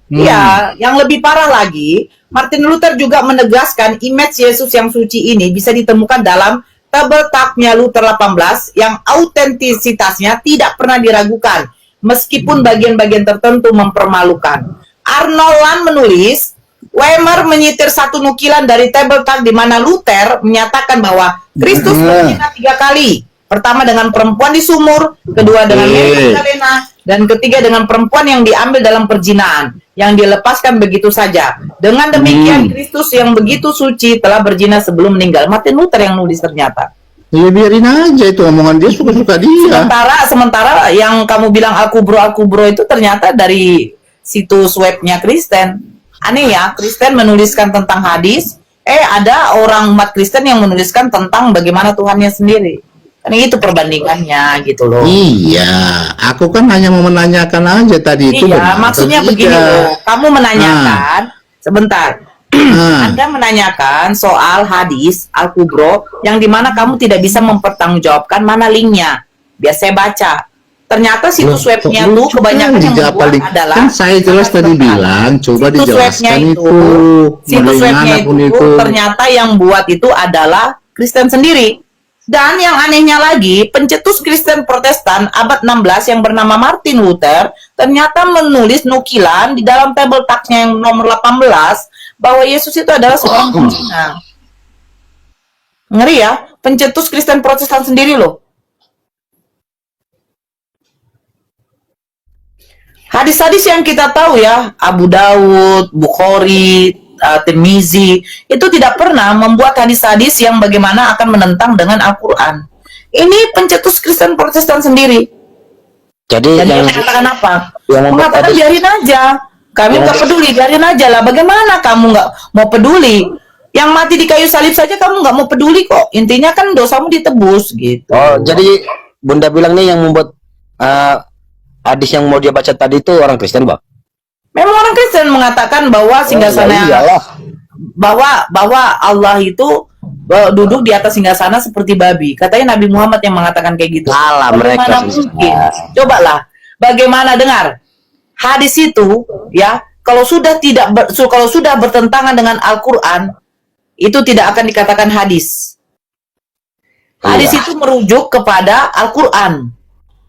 iya, yang lebih parah lagi, Martin Luther juga menegaskan image Yesus yang suci ini bisa ditemukan dalam Table Talk-nya Luther 18 yang autentisitasnya tidak pernah diragukan, meskipun bagian-bagian tertentu mempermalukan. Arnold Land menulis, Wemer menyitir satu nukilan dari Table Talk di mana Luther menyatakan bahwa Kristus berzina 3 kali. Pertama dengan perempuan di sumur, kedua dengan Mary Magdalena, dan ketiga dengan perempuan yang diambil dalam perzinaan, yang dilepaskan begitu saja. Dengan demikian Kristus yang begitu suci telah berzina sebelum meninggal. Martin Luther yang nulis ternyata. Ya biarin aja itu omongan dia, suka-suka dia. Sementara yang kamu bilang Al-Kubro itu ternyata dari situs webnya Kristen. Aneh ya, Kristen menuliskan tentang hadis, ada orang umat Kristen yang menuliskan tentang bagaimana Tuhannya sendiri. Ini itu perbandingannya gitu loh. Iya, aku kan hanya mau menanyakan aja tadi itu. Iya, maksudnya begini loh. Kamu menanyakan, sebentar. Anda menanyakan soal hadis Al-Kubro yang dimana kamu tidak bisa mempertanggungjawabkan mana linknya. Biar saya baca. Ternyata situs webnya tuh kebanyakan yang membuat adalah kan saya jelas tadi bilang coba dijelaskan itu. Situs webnya itu ternyata yang buat itu adalah Kristen sendiri. Dan yang anehnya lagi, pencetus Kristen Protestan abad 16 yang bernama Martin Luther ternyata menulis nukilan di dalam Table Talk-nya yang nomor 18 bahwa Yesus itu adalah seorang pezina. Ngeri ya, pencetus Kristen Protestan sendiri loh. Hadis-hadis yang kita tahu ya, Abu Daud, Bukhari, Tirmizi, itu tidak pernah membuat hadis-hadis yang bagaimana akan menentang dengan Al-Quran. Ini pencetus Kristen Protestan sendiri. Jadi Dan dia yang mengatakan apa? yang membuat Mengatakan hadis- biarin aja. Kami Yang- nggak peduli, biarin aja lah. Bagaimana kamu nggak mau peduli? Yang mati di kayu salib saja kamu nggak mau peduli kok. Intinya kan dosamu ditebus gitu. Oh, jadi Bunda bilang nih yang membuat hadis yang mau dia baca tadi itu orang Kristen, Bang. Memang orang Kristen mengatakan bahwa singgasana Ya iyalah. bahwa Allah itu duduk di atas singgasana seperti babi. Katanya Nabi Muhammad yang mengatakan kayak gitu. Salah mereka, Bagaimana sih. mungkin? Cobalah. Bagaimana dengar? Hadis itu ya, kalau sudah bertentangan dengan Al-Qur'an, itu tidak akan dikatakan hadis. Hadis Iya. itu merujuk kepada Al-Qur'an.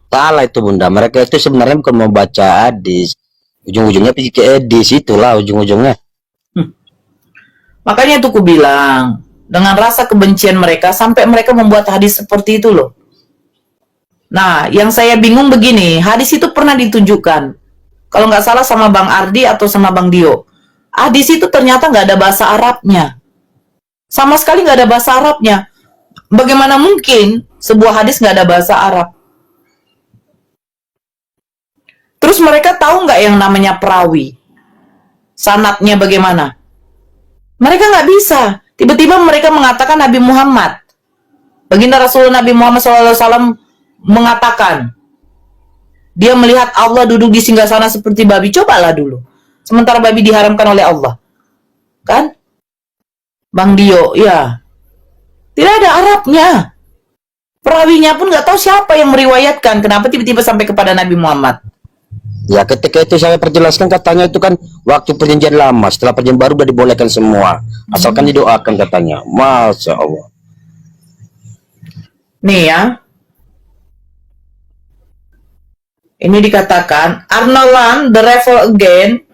Salah itu Bunda. Mereka itu sebenarnya bukan mau baca hadis. Ujung-ujungnya pergi ke edis, itulah ujung-ujungnya. Makanya itu ku bilang, dengan rasa kebencian mereka sampai mereka membuat hadis seperti itu loh. Nah, yang saya bingung begini, hadis itu pernah ditunjukkan. Kalau nggak salah sama Bang Ardi atau sama Bang Dio. Hadis itu ternyata nggak ada bahasa Arabnya. Sama sekali nggak ada bahasa Arabnya. Bagaimana mungkin sebuah hadis nggak ada bahasa Arab? Terus mereka tahu nggak yang namanya perawi? Sanadnya bagaimana? Mereka nggak bisa. Tiba-tiba mereka mengatakan Nabi Muhammad. Baginda Rasulullah Nabi Muhammad SAW mengatakan, dia melihat Allah duduk di singgasana seperti babi. Cobalah dulu. Sementara babi diharamkan oleh Allah. Kan? Bang Dio, ya. Tidak ada Arabnya. Perawinya pun nggak tahu siapa yang meriwayatkan. Kenapa tiba-tiba sampai kepada Nabi Muhammad? Ya ketika itu saya perjelaskan katanya itu kan waktu perjanjian lama, setelah perjanjian baru udah dibolehkan semua. Asalkan didoakan katanya. Masya Allah. Nih ya. Ini dikatakan Arnold the Revel Again.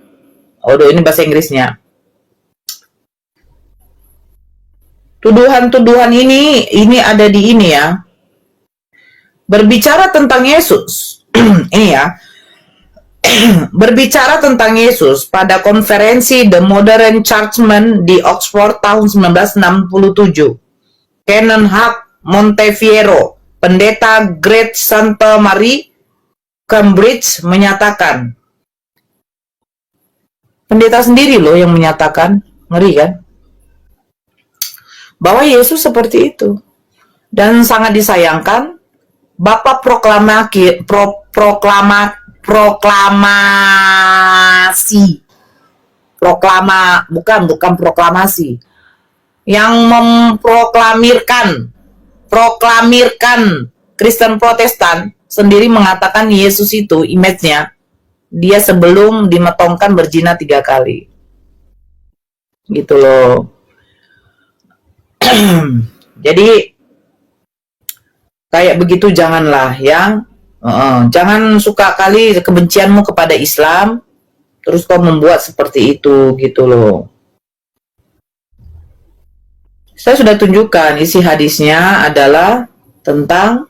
Aduh, ini bahasa Inggrisnya. Tuduhan-tuduhan ini ada di ini ya. Berbicara tentang Yesus. Ini ya. Berbicara tentang Yesus pada konferensi The Modern Churchmen di Oxford tahun 1967. Canon Hugh Montefiore, pendeta Great Santa Marie, Cambridge menyatakan. Pendeta sendiri loh yang menyatakan, ngeri kan? Bahwa Yesus seperti itu. Dan sangat disayangkan, Bapak bukan proklamasi, yang proklamirkan Kristen Protestan sendiri mengatakan Yesus itu image-nya dia sebelum dimetongkan berzina 3 kali gitu loh. Jadi kayak begitu janganlah ya. Jangan suka kali kebencianmu kepada Islam terus kau membuat seperti itu gitu loh. Saya sudah tunjukkan isi hadisnya adalah tentang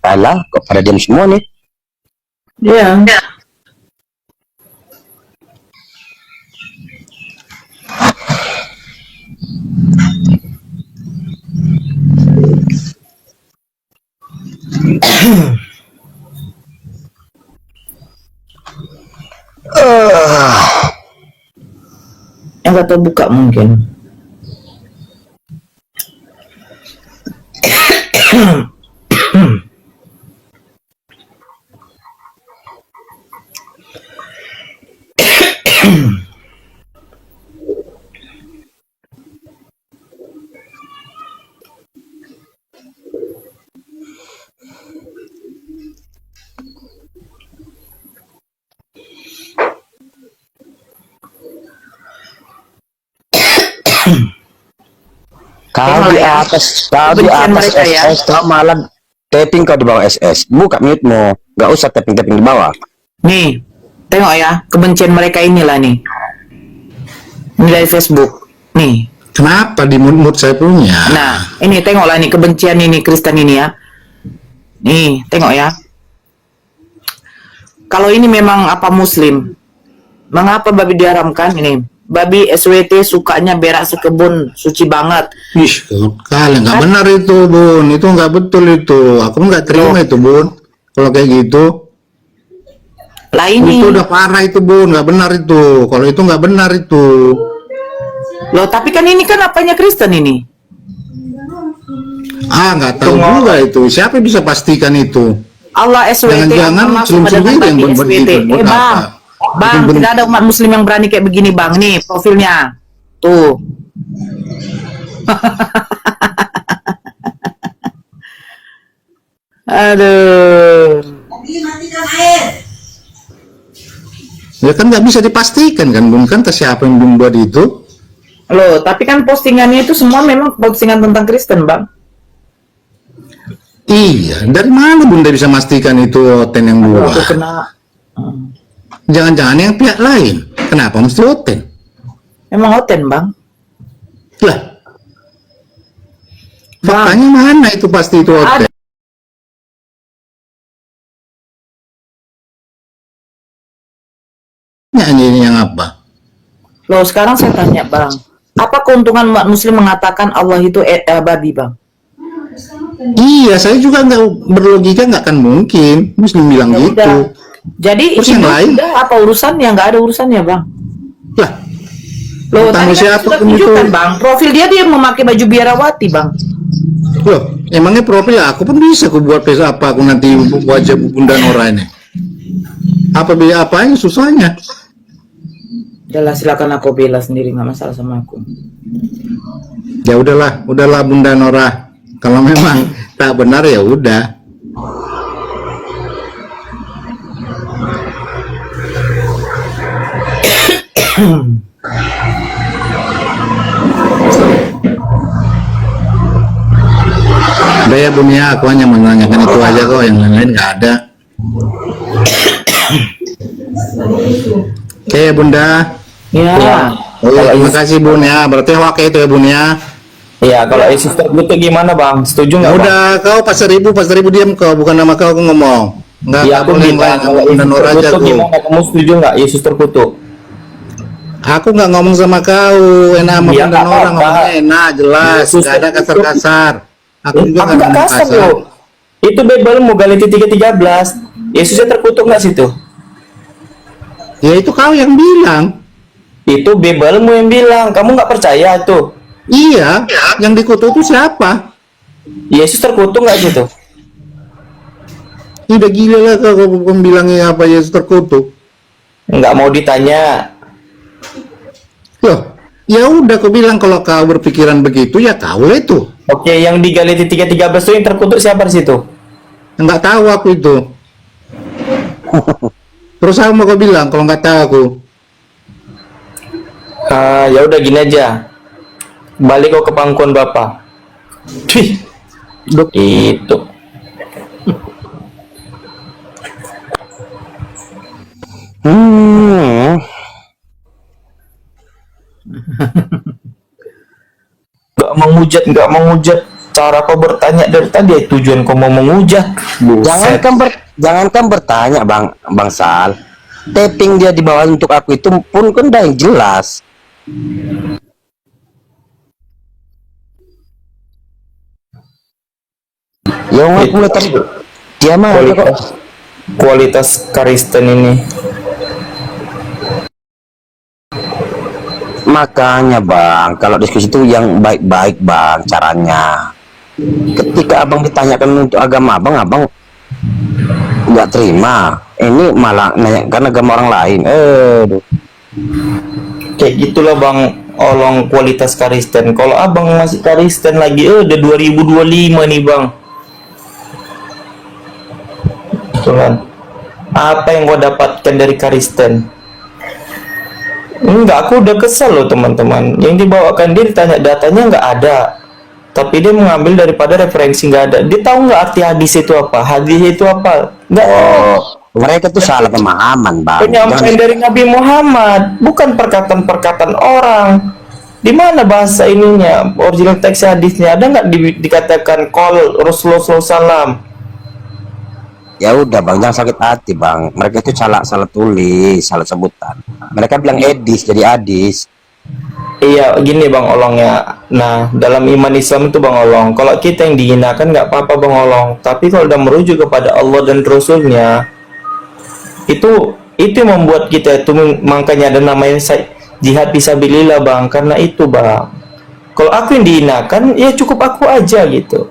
Alah, kok pada diam semua nih? ya. Yang kata buka mungkin. Kau di atas, kau di Kebencian atas mereka ya. SS, kau malah tapping kau di bawah SS. Buka mute-mu, nggak usah tapping-tapping di bawah. Nih, tengok ya, kebencian mereka inilah nih. Ini dari Facebook. Nih. Kenapa di mood saya punya? Nah, ini tengoklah nih kebencian ini Kristen ini ya. Nih, tengok ya. Kalau ini memang apa Muslim, mengapa babi diharamkan ini? Babi SWT sukanya berak sekebun, suci banget. Ih, kalian nggak benar itu, Bun. Itu nggak betul itu. Aku nggak terima itu, Bun. Kalau kayak gitu, Lah ini, itu udah parah itu, Bun. Nggak benar itu. Kalau itu nggak benar itu. loh tapi kan ini kan apanya Kristen ini? Ah, nggak tahu juga itu. Siapa yang bisa pastikan itu? Allah SWT Jangan-jangan masuk Muslim pada sendiri yang babi buat SWT. begitu. Buat Bang, apa? Bang, Bikin tidak ada umat Muslim yang berani kayak begini, Bang. Nih profilnya, tuh. Aduh. Ya kan nggak bisa dipastikan kan, Bun. Kan siapa yang membuat itu? Loh, tapi kan postingannya itu semua memang postingan tentang Kristen, Bang. Iya, dari mana Bunda bisa memastikan itu Oten yang Aku buat? kena. Jangan-jangan yang pihak lain. Kenapa mesti Oten? Memang Oten, Bang. Lah, faktanya mana itu pasti itu Oten? Nyanyi yang apa? Loh, sekarang saya tanya, Bang. Apa keuntungan umat Muslim mengatakan Allah itu babi, Bang? Iya, saya juga nggak berlogika, nggak akan mungkin Muslim bilang Ya gitu. udah. Jadi Terus itu yang lain? udah apa urusannya? Nggak ada urusannya, Bang. Lah, Loh, Tentang tadi kan siapa sudah pun tunjukkan, itu. Bang. Profil dia memakai baju biarawati, Bang. loh, emangnya profil ya? Aku pun bisa aku buat face apa aku nanti wajah Bunda Nora ini. Apa biaya apanya susahnya? Udahlah, silakan aku bela sendiri, nggak masalah sama aku. Ya udahlah Bunda Nora. Kalau memang tak benar ya udah. Udah ya Bun ya, aku hanya menanyakan itu aja kok, yang lain-lain nggak ada. Oke Bunda. Ya. Oh, terima kasih Bun ya. Berarti oke itu ya Bun ya. Iya, kalau Yesus terkutuk gimana bang? Setuju nggak? Ya Bang? udah, kau pas seribu diam kau, bukan nama kau aku ngomong. Enggak, Iya, nggak aku boleh yang bilang lain, kalau Bunda Yesus Nora aja terkutuk aku. gimana? Kamu setuju nggak Yesus terkutuk? Aku nggak ngomong sama kau, enak sama Iya, Bunda nggak Nora apa-apa. ngomongnya enak, jelas, Yesus nggak ada kasar-kasar. Aku juga Aku nggak ngomong kasar loh. Itu Bible Galati 3:13. Yesusnya terkutuk nggak situ? Ya itu kau yang bilang. Itu Bible yang bilang. Kamu nggak percaya tuh? Iya, yang dikutuk itu siapa? Yesus terkutuk nggak situ? Ini udah gila lah kau bilangnya apa Yesus terkutuk. Nggak mau ditanya. Loh, ya udah kau bilang kalau kau berpikiran begitu ya kau lah itu. Oke, yang di Galati 3:13 itu yang terkutuk siapa di situ? Nggak tahu aku itu. Terus apa mau kau bilang kalau nggak tahu aku? Ya udah gini aja. Balik kau ke pangkuan Bapak. Cih. Itu. Nggak menghujat. Cara kau bertanya dari tadi tujuan kau mau menghujat. Buset. Jangankan bertanya Bang Sal. Tapping dia di bawah untuk aku itu pun kan udah yang jelas. Ya aku mulai tadi dia mah kok. Kualitas Kristen ini. Makanya Bang, kalau diskusi itu yang baik-baik Bang caranya. Ketika Abang ditanyakan untuk agama Abang nggak terima. Ini malah nanyakan agama orang lain. Aduh. Kayak gitulah Bang, olong kualitas Kristen. Kalau Abang masih Kristen lagi, udah 2025 nih Bang. Itulah. Apa yang gua dapatkan dari Kristen? Enggak, aku udah kesel loh teman-teman. Yang dibawakan dia ditanya datanya nggak ada, tapi dia mengambil daripada referensi nggak ada. Dia tahu nggak arti hadis itu apa? Hadis itu apa? Nggak tahu. Oh, mereka tuh salah pemahaman, Bang. Penyampaian dari Nabi Muhammad, bukan perkataan-perkataan orang. Di mana bahasa ininya, original teks hadisnya? Ada nggak dikatakan qol Rasulullah SAW? Ya udah Bang, jangan sakit hati Bang. Mereka itu salah tulis, salah sebutan. Mereka bilang edis jadi adis. Iya, gini Bang Olong ya. Nah, dalam iman Islam itu Bang Olong, kalau kita yang dihinakan nggak apa-apa Bang Olong. Tapi kalau udah merujuk kepada Allah dan Rasulnya, itu yang membuat kita itu, makanya ada namanya jihad fisabilillah Bang. Karena itu Bang, kalau aku yang dihinakan, ya cukup aku aja gitu.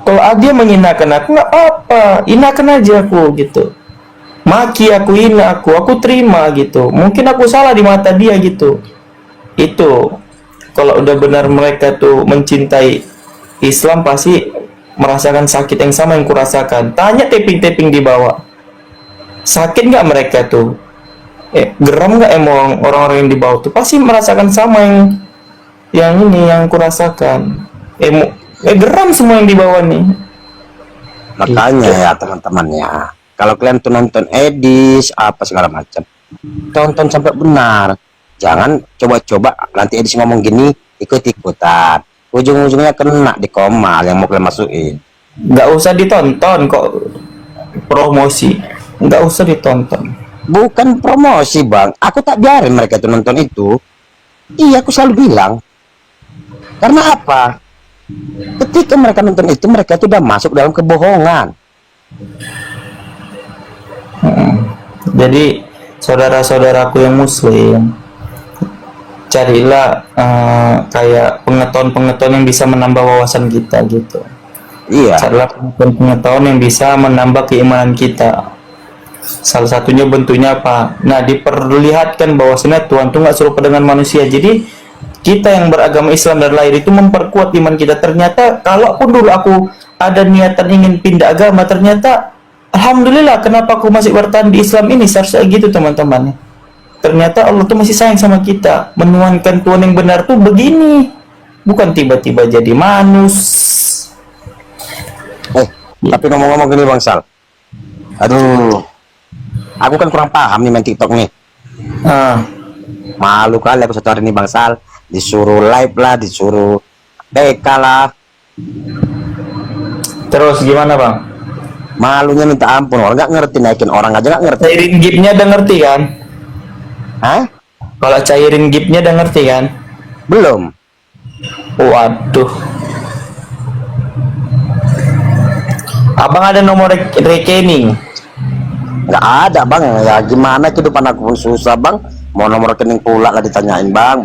Kalau dia menghinakan aku, nggak apa-apa, hinakan aja aku gitu. Maki aku, hina aku terima gitu. Mungkin aku salah di mata dia gitu. Itu kalau udah benar mereka tuh mencintai Islam, pasti merasakan sakit yang sama yang kurasakan. Tanya taping-taping di bawah, sakit nggak mereka tuh? Geram nggak emang orang-orang yang di bawah tuh? Pasti merasakan sama yang kurasakan. Geram semua yang di bawah nih. Makanya ya teman-teman ya, kalau kalian tuh nonton edis apa segala macam, tonton sampai benar. Jangan coba-coba nanti edis ngomong gini ikut-ikutan, ujung-ujungnya kena di komal yang mau kalian masukin. Nggak usah ditonton kok, promosi. Nggak usah ditonton. Bukan promosi Bang, aku tak biarin mereka tuh nonton itu. Iya, aku selalu bilang. Karena apa? Ketika mereka nonton itu, mereka itu udah masuk dalam kebohongan. Jadi saudara-saudaraku yang muslim, carilah kayak pengetahuan-pengetahuan yang bisa menambah wawasan kita gitu. Iya. Carilah pengetahuan yang bisa menambah keimanan kita. Salah satunya bentuknya apa? Nah, diperlihatkan bahwasanya Tuhan tuh nggak serupa dengan manusia. Jadi kita yang beragama Islam dan lahir itu memperkuat iman kita. Ternyata kalaupun dulu aku ada niatan ingin pindah agama, ternyata alhamdulillah kenapa aku masih bertahan di Islam ini. Seharusnya gitu teman-teman. Ternyata Allah tuh masih sayang sama kita. Menuhankan Tuhan yang benar tuh begini, bukan tiba-tiba jadi manus. Tapi ngomong-ngomong gini Bang Sal, aduh, aku kan kurang paham nih main TikTok nih. Malu kali aku satu hari ini Bang Sal, disuruh live lah, disuruh TK lah. Terus gimana Bang? Malunya minta ampun, orang nggak ngerti, naikin orang aja nggak ngerti. Cairin gipnya udah ngerti kan? Hah? Kalau cairin gipnya udah ngerti kan? Belum. Waduh. Abang ada nomor rekening? Nggak ada Bang, ya gimana kehidupan aku pun susah Bang. Mau nomor rekening pula lah ditanyain Bang.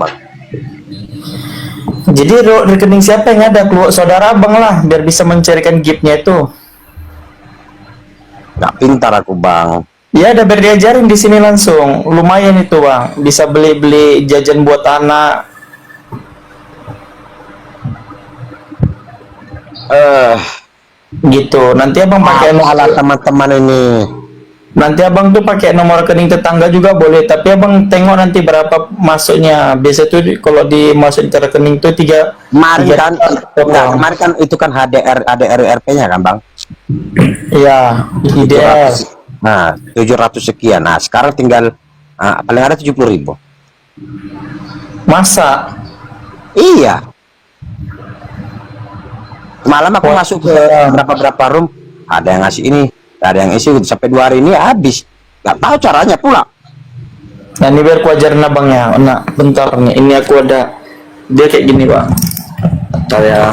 Jadi rekening siapa yang ada? Keluar saudara abang lah, biar bisa mencarikan giftnya itu. Nggak pintar aku Bang. Ya, udah biar diajarin di sini langsung. Lumayan itu Bang, bisa beli-beli jajan buat anak. Gitu. Nanti abang pakai Alah teman-teman ini. Nanti abang tuh pakai nomor rekening tetangga juga boleh, tapi abang tengok nanti berapa masuknya. Biasa tuh kalau dimasukin ke rekening tuh Kemarin kan itu kan ADRP-nya kan Bang? Iya, ideal. Nah, 700 sekian. Nah, sekarang tinggal paling ada 70.000. Masa? Iya. Malam aku masuk ke berapa room, ada yang ngasih ini, ada yang isi sampai 2 hari ini habis. Nggak tahu caranya pula. Nah, ini biar ku ajarin abangnya. Nah, bentar nih. Ini aku ada. Dia kayak gini Bang. Saya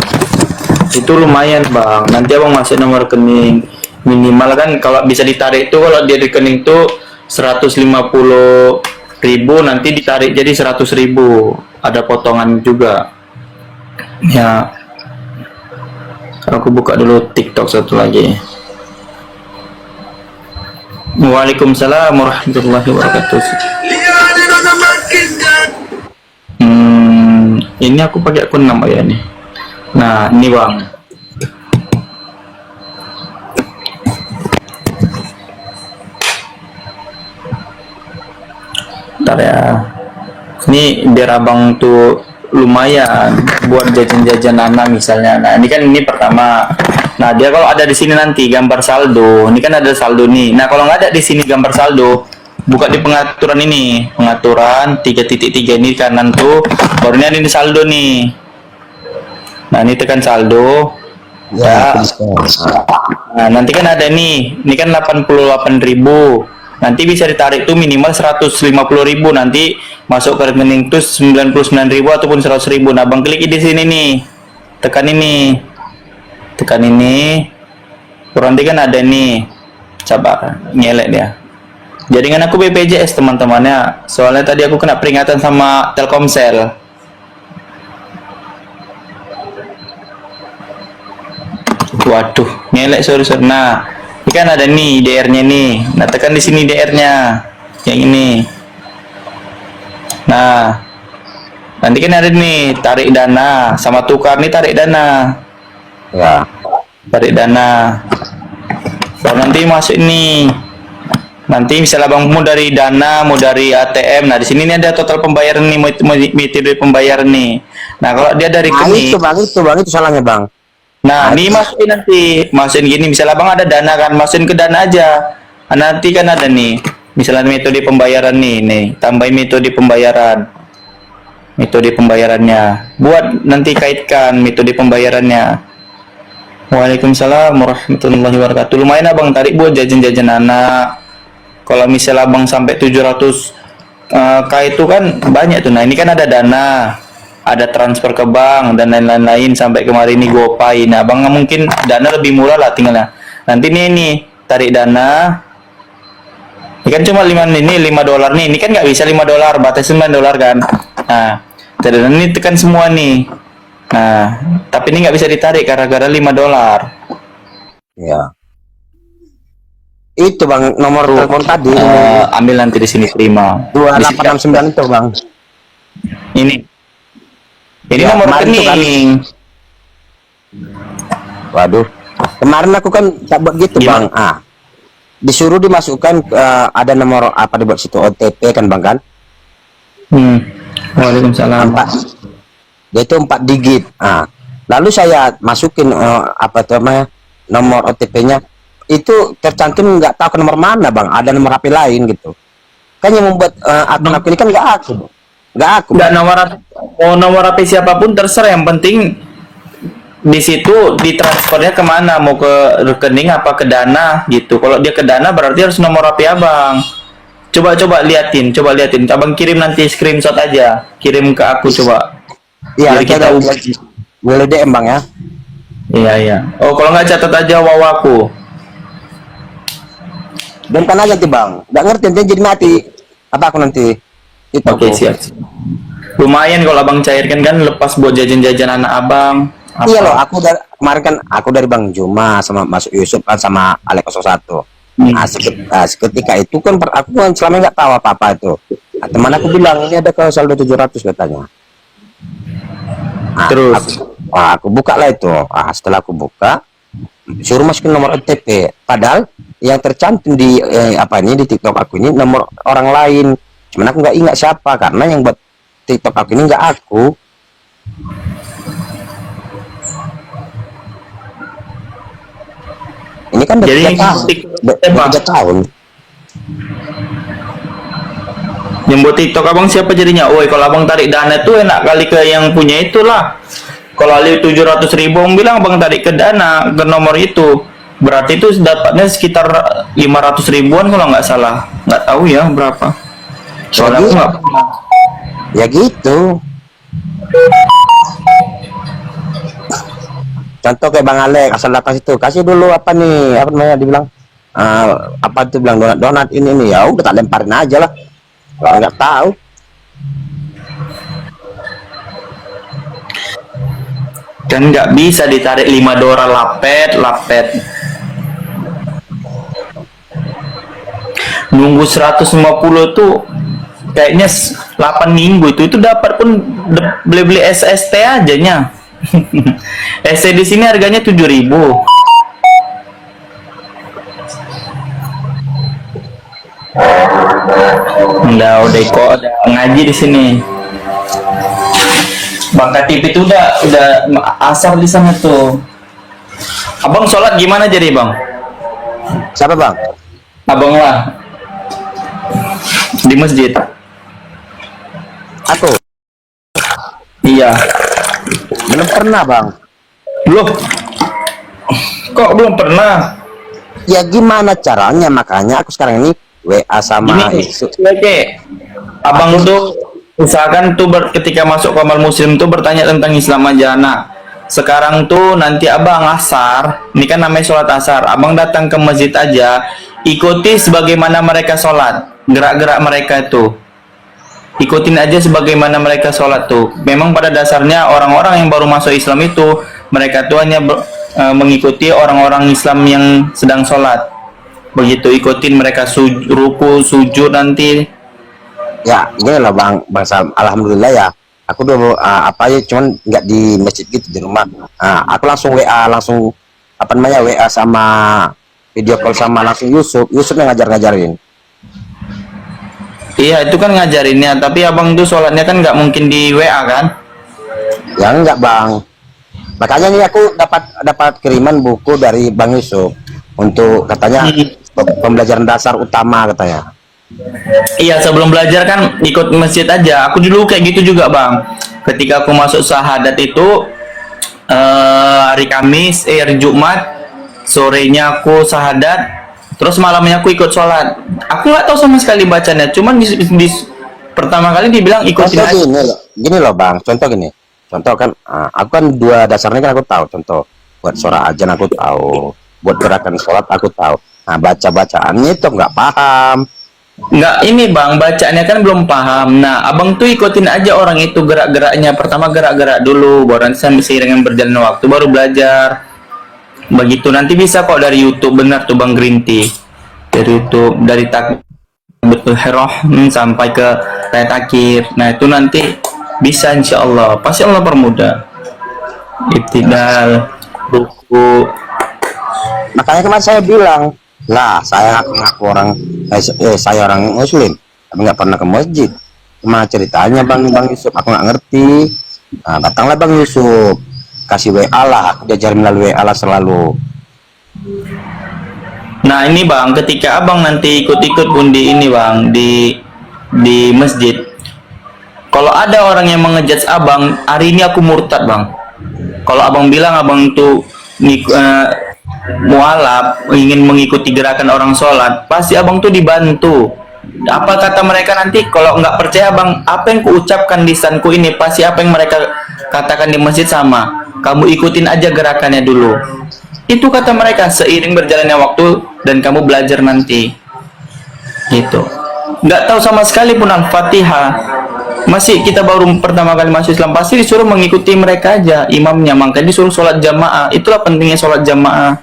itu lumayan Bang. Nanti abang masuk nomor rekening minimal kan, kalau bisa ditarik tuh, kalau dia rekening tuh 150.000, nanti ditarik jadi 100.000. Ada potongan juga. Ya. Aku buka dulu TikTok satu lagi. Waalaikumsalam warahmatullahi wabarakatuh. Ini aku pakai akun 6 ya nih. Nah, ini Bang. Ntar ya. Ini biar abang tuh lumayan buat jajan-jajan anak misalnya. Nah ini kan ini pertama. Nah dia kalau ada di sini nanti gambar saldo. Ini kan ada saldo nih. Nah kalau nggak ada di sini gambar saldo, buka di pengaturan ini, pengaturan 3.3 ini kanan tuh. Baru ini ada di saldo nih. Nah ini tekan saldo. Ya. Nah nanti kan ada nih. Ini kan 88.000. Nanti bisa ditarik tuh minimal 150.000, nanti masuk ke rekening tuh 99.000 ataupun 100.000. Nah bang klik di sini nih, tekan ini, nanti kan ada nih, coba nyelek dia. Jaringan aku BPJS teman-temannya, soalnya tadi aku kena peringatan sama Telkomsel. Waduh, nyelek sorry. Nah ini kan ada nih DR-nya nih. Nah, tekan di sini DR-nya. Yang ini. Nah, nanti kan ada nih tarik dana sama tukar nih tarik dana. Ya. Tarik dana. Baru nanti masuk ini. Nanti misalnya bang mau dari dana, mau dari ATM. Nah, di sini nih ada total pembayaran nih, metode pembayaran nih. Nah, kalau dia dari rekening. Itu salahnya bang. Nah, ini masukin gini, misalnya bang ada dana kan, masukin ke dana aja. Nah, nanti kan ada nih, misalnya metode pembayaran nih, tambahin metode pembayarannya. Buat nanti kaitkan metode pembayarannya. Waalaikumsalam warahmatullahi wabarakatuh. Lumayan abang tarik buat jajan-jajan anak. Kalau misalnya abang sampai 700 K itu kan banyak tuh. Nah, ini kan ada dana. Ada transfer ke bank dan lain-lain sampai kemarin ini GoPay. Nah, bang mungkin dana lebih murah lah tinggalnya. Nanti nih tarik dana. Ini kan cuma $5 nih. Ini kan nggak bisa $5, batas $9 kan. Nah, tarik dana ini tekan semua nih. Nah, tapi ini nggak bisa ditarik gara-gara $5. Ya. Itu bang nomor telepon tadi. Ambil nanti di sini terima. 2869 itu bang. Ini nomor rekening. Waduh, kemarin aku kan tak buat gitu bang. Disuruh dimasukkan ada nomor apa dibuat situ OTP kan bang kan? Waalaikumsalam. Dia itu 4 digit. Lalu saya masukin apa tuh namanya nomor OTP-nya itu tercantum nggak tahu ke nomor mana bang. Ada nomor HP lain gitu. Kan yang membuat akun ini kan nggak aku. Nggak nomor HP siapapun terserah, yang penting di situ ditransfernya kemana, mau ke rekening apa ke dana gitu. Kalau dia ke dana berarti harus nomor HP abang. Coba liatin, abang kirim nanti screenshot aja, kirim ke aku coba. Iya, kita boleh DM bang ya. Iya. Oh kalau nggak catat aja wawaku. Dan kan aja bang, nggak ngerti nanti jadi mati. Apa aku nanti? Oke, siap. Lumayan kalau abang cairkan kan, lepas buat jajan-jajan anak abang. Iya loh, kemarin kan aku dari Bang Juma sama Mas Yusuf kan sama Alex 01. Seketika itu kan aku kan selama nggak tahu apa-apa itu. Teman aku bilang ini ada ke saldo 700 katanya. Terus aku buka lah itu. Setelah aku buka, suruh masukin nomor OTP. Padahal yang tercantum di di TikTok aku ini nomor orang lain. Cuman aku nggak ingat siapa karena yang buat TikTok aku ini nggak aku. Ini kan udah 3 tahun. Yang buat TikTok abang siapa jadinya? Woi, kalau abang tarik dana itu enak kali ke yang punya itulah. Kalau Ali 700.000 bilang abang tarik ke dana ke nomor itu, berarti itu dapatnya sekitar 500 ribuan kalau nggak salah. Nggak tahu ya berapa. Soalnya aku nggak pernah. Ya gitu. Contoh kayak Bang Alex asal datang situ, kasih dulu apa nih, apa namanya dibilang apa tuh bilang donat ini nih, ya udah tak lemparin aja lah. Kalau nggak tahu. Dan nggak bisa ditarik $5 lapet. Nunggu 150 tuh kayaknya 8 minggu itu dapat pun beli SST aja nya. SC di sini harganya 7.000. Udah kok udah ngaji di sini. Bang Katip itu udah asar di sana tuh. Abang sholat gimana jadi bang? Siapa bang? Abang lah di masjid. Aku Iya. belum pernah bang. Loh, kok belum pernah? Ya gimana caranya, makanya aku sekarang ini WA sama Gini, Isu. oke. Abang tuh usahakan tuh ketika masuk kamar muslim tuh bertanya tentang Islam aja. Nah, sekarang tuh nanti abang asar, ini kan namanya sholat asar. Abang datang ke masjid aja, ikuti sebagaimana mereka sholat, gerak-gerak mereka itu. Ikutin aja sebagaimana mereka sholat tuh. Memang pada dasarnya orang-orang yang baru masuk Islam itu mereka tuh hanya mengikuti orang-orang Islam yang sedang sholat. Begitu, ikutin mereka ruku, sujud nanti. Ya gini loh bang Sam, alhamdulillah ya. Aku udah apa ya, cuman nggak di masjid gitu, di rumah. Aku langsung WA, langsung apa namanya, WA sama video call sama langsung Yusuf yang ngajarin. Iya, itu kan ngajarinnya, tapi abang tuh sholatnya kan nggak mungkin di WA kan? Ya enggak bang, makanya nih aku dapat kiriman buku dari Bang Yusuf untuk katanya pembelajaran dasar utama katanya. Iya, sebelum belajar kan ikut masjid aja. Aku dulu kayak gitu juga bang. Ketika aku masuk syahadat itu hari Kamis, hari Jumat, sorenya aku syahadat, terus malamnya aku ikut sholat. Aku nggak tahu sama sekali bacanya, cuman di pertama kali dibilang ikutin Contoh aja. gini loh bang, contoh kan, aku kan dua dasarnya kan aku tahu. Contoh buat suara ajan aku tahu, buat gerakan sholat aku tahu. Nah bacaannya itu nggak paham. Nggak, ini bang, bacaannya kan belum paham. Nah, abang tuh ikutin aja orang itu gerak-geraknya. Pertama gerak-gerak dulu, baru nanti seiring berjalan waktu baru belajar. Begitu, nanti bisa kok dari YouTube. Benar tuh Bang Grinti, dari YouTube, dari takbiratul ihram sampai ke ayat akhir. Nah itu nanti bisa, insya Allah pasti Allah permudah. Ibtidal, ruku. Makanya kemarin saya bilang, lah saya ngaku orang saya orang muslim tapi nggak pernah ke masjid. Gimana ceritanya bang Yusuf, aku nggak ngerti. Nah datanglah Bang Yusuf, kasih WA lah, aku diajarin melalui WA lah selalu. Nah ini bang, ketika abang nanti ikut-ikut pun di ini bang, di masjid, kalau ada orang yang mengejudge abang, hari ini aku murtad bang. Kalau abang bilang abang tuh mualaf, ingin mengikuti gerakan orang sholat, pasti abang tuh dibantu. Apa kata mereka nanti? Kalau nggak percaya bang, apa yang kuucapkan lisanku ini, pasti apa yang mereka katakan di masjid sama. Kamu ikutin aja gerakannya dulu. Itu kata mereka, seiring berjalannya waktu dan kamu belajar nanti. Gitu. Nggak tahu sama sekali pun Al-Fatihah. Masih kita baru pertama kali masuk Islam, pasti disuruh mengikuti mereka aja, imamnya. Makanya disuruh sholat jamaah. Itulah pentingnya sholat jamaah.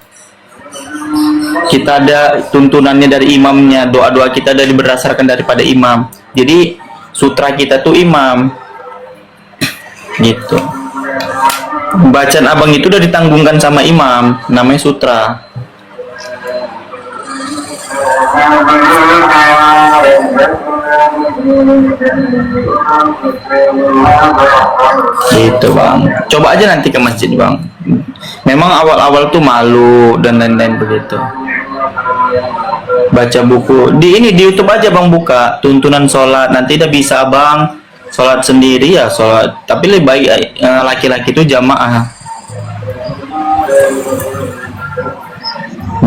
Kita ada tuntunannya dari imamnya, doa-doa kita dari berdasarkan daripada imam. Jadi sutra kita tuh imam. Gitu. Bacaan abang itu udah ditanggungkan sama imam, namanya sutra. Gitu bang, coba aja nanti ke masjid bang. Memang awal-awal tuh malu dan lain-lain begitu. Baca buku di YouTube aja bang, buka tuntunan sholat, nanti udah bisa bang. Sholat sendiri ya sholat, tapi lebih baik laki-laki itu jamaah.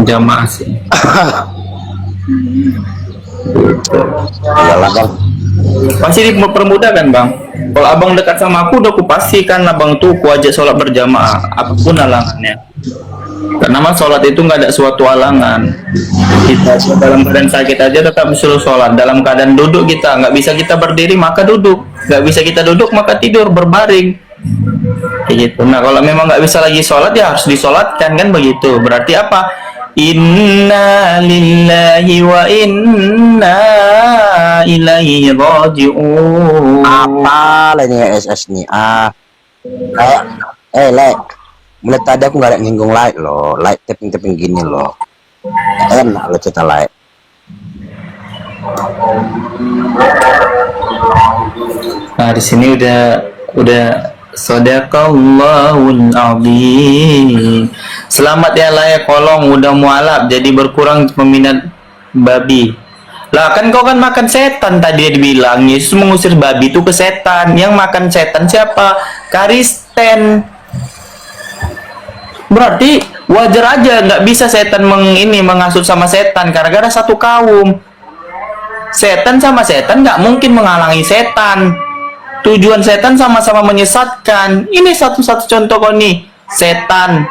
Jamaah sih. Iyalah bang, Pasti dipermudah kan bang. Kalau abang dekat sama aku, udah aku pastikan abang tuh ku ajak sholat berjamaah apapun halangannya. Karena mas sholat itu nggak ada suatu halangan. Kita dalam keadaan sakit aja tetap disuruh sholat. Dalam keadaan duduk kita nggak bisa kita berdiri maka duduk, nggak bisa kita duduk maka tidur berbaring. Kayak gitu. Nah kalau memang nggak bisa lagi sholat ya harus disolatkan kan begitu. Berarti apa? Inna lillahi wa inna ilaihi raji'un. apa lah ini SS nih? Kayak mulai tadi aku nggak ada nyinggung like loh, like tapping gini loh. Enak lo cerita like. Nah, di sini udah Sadaqallahul azim. Selamat ya layak kolong udah mualaf jadi berkurang peminat babi. Lah kan kau kan makan setan tadi dia dibilang Yesus mengusir babi itu ke setan. Yang makan setan siapa? Kristen. Berarti wajar aja nggak bisa setan menghasut sama setan gara-gara satu kaum. Setan sama setan nggak mungkin menghalangi setan. Tujuan setan sama-sama menyesatkan. Ini satu-satu contoh kok nih. Setan.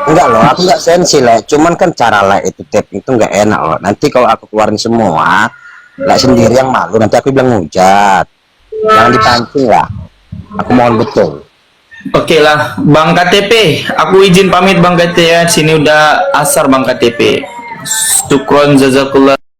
Enggak loh, aku nggak sensi lah. Cuman kan cara lah itu taping itu nggak enak loh. Nanti kalau aku keluarin semua, lah sendiri yang malu. Nanti aku bilang hujat. Jangan dipancing lah. Aku mohon betul. Oke lah, Bang KTP. Aku izin pamit Bang KTP ya. Sini udah asar Bang KTP. Syukron jazakallah.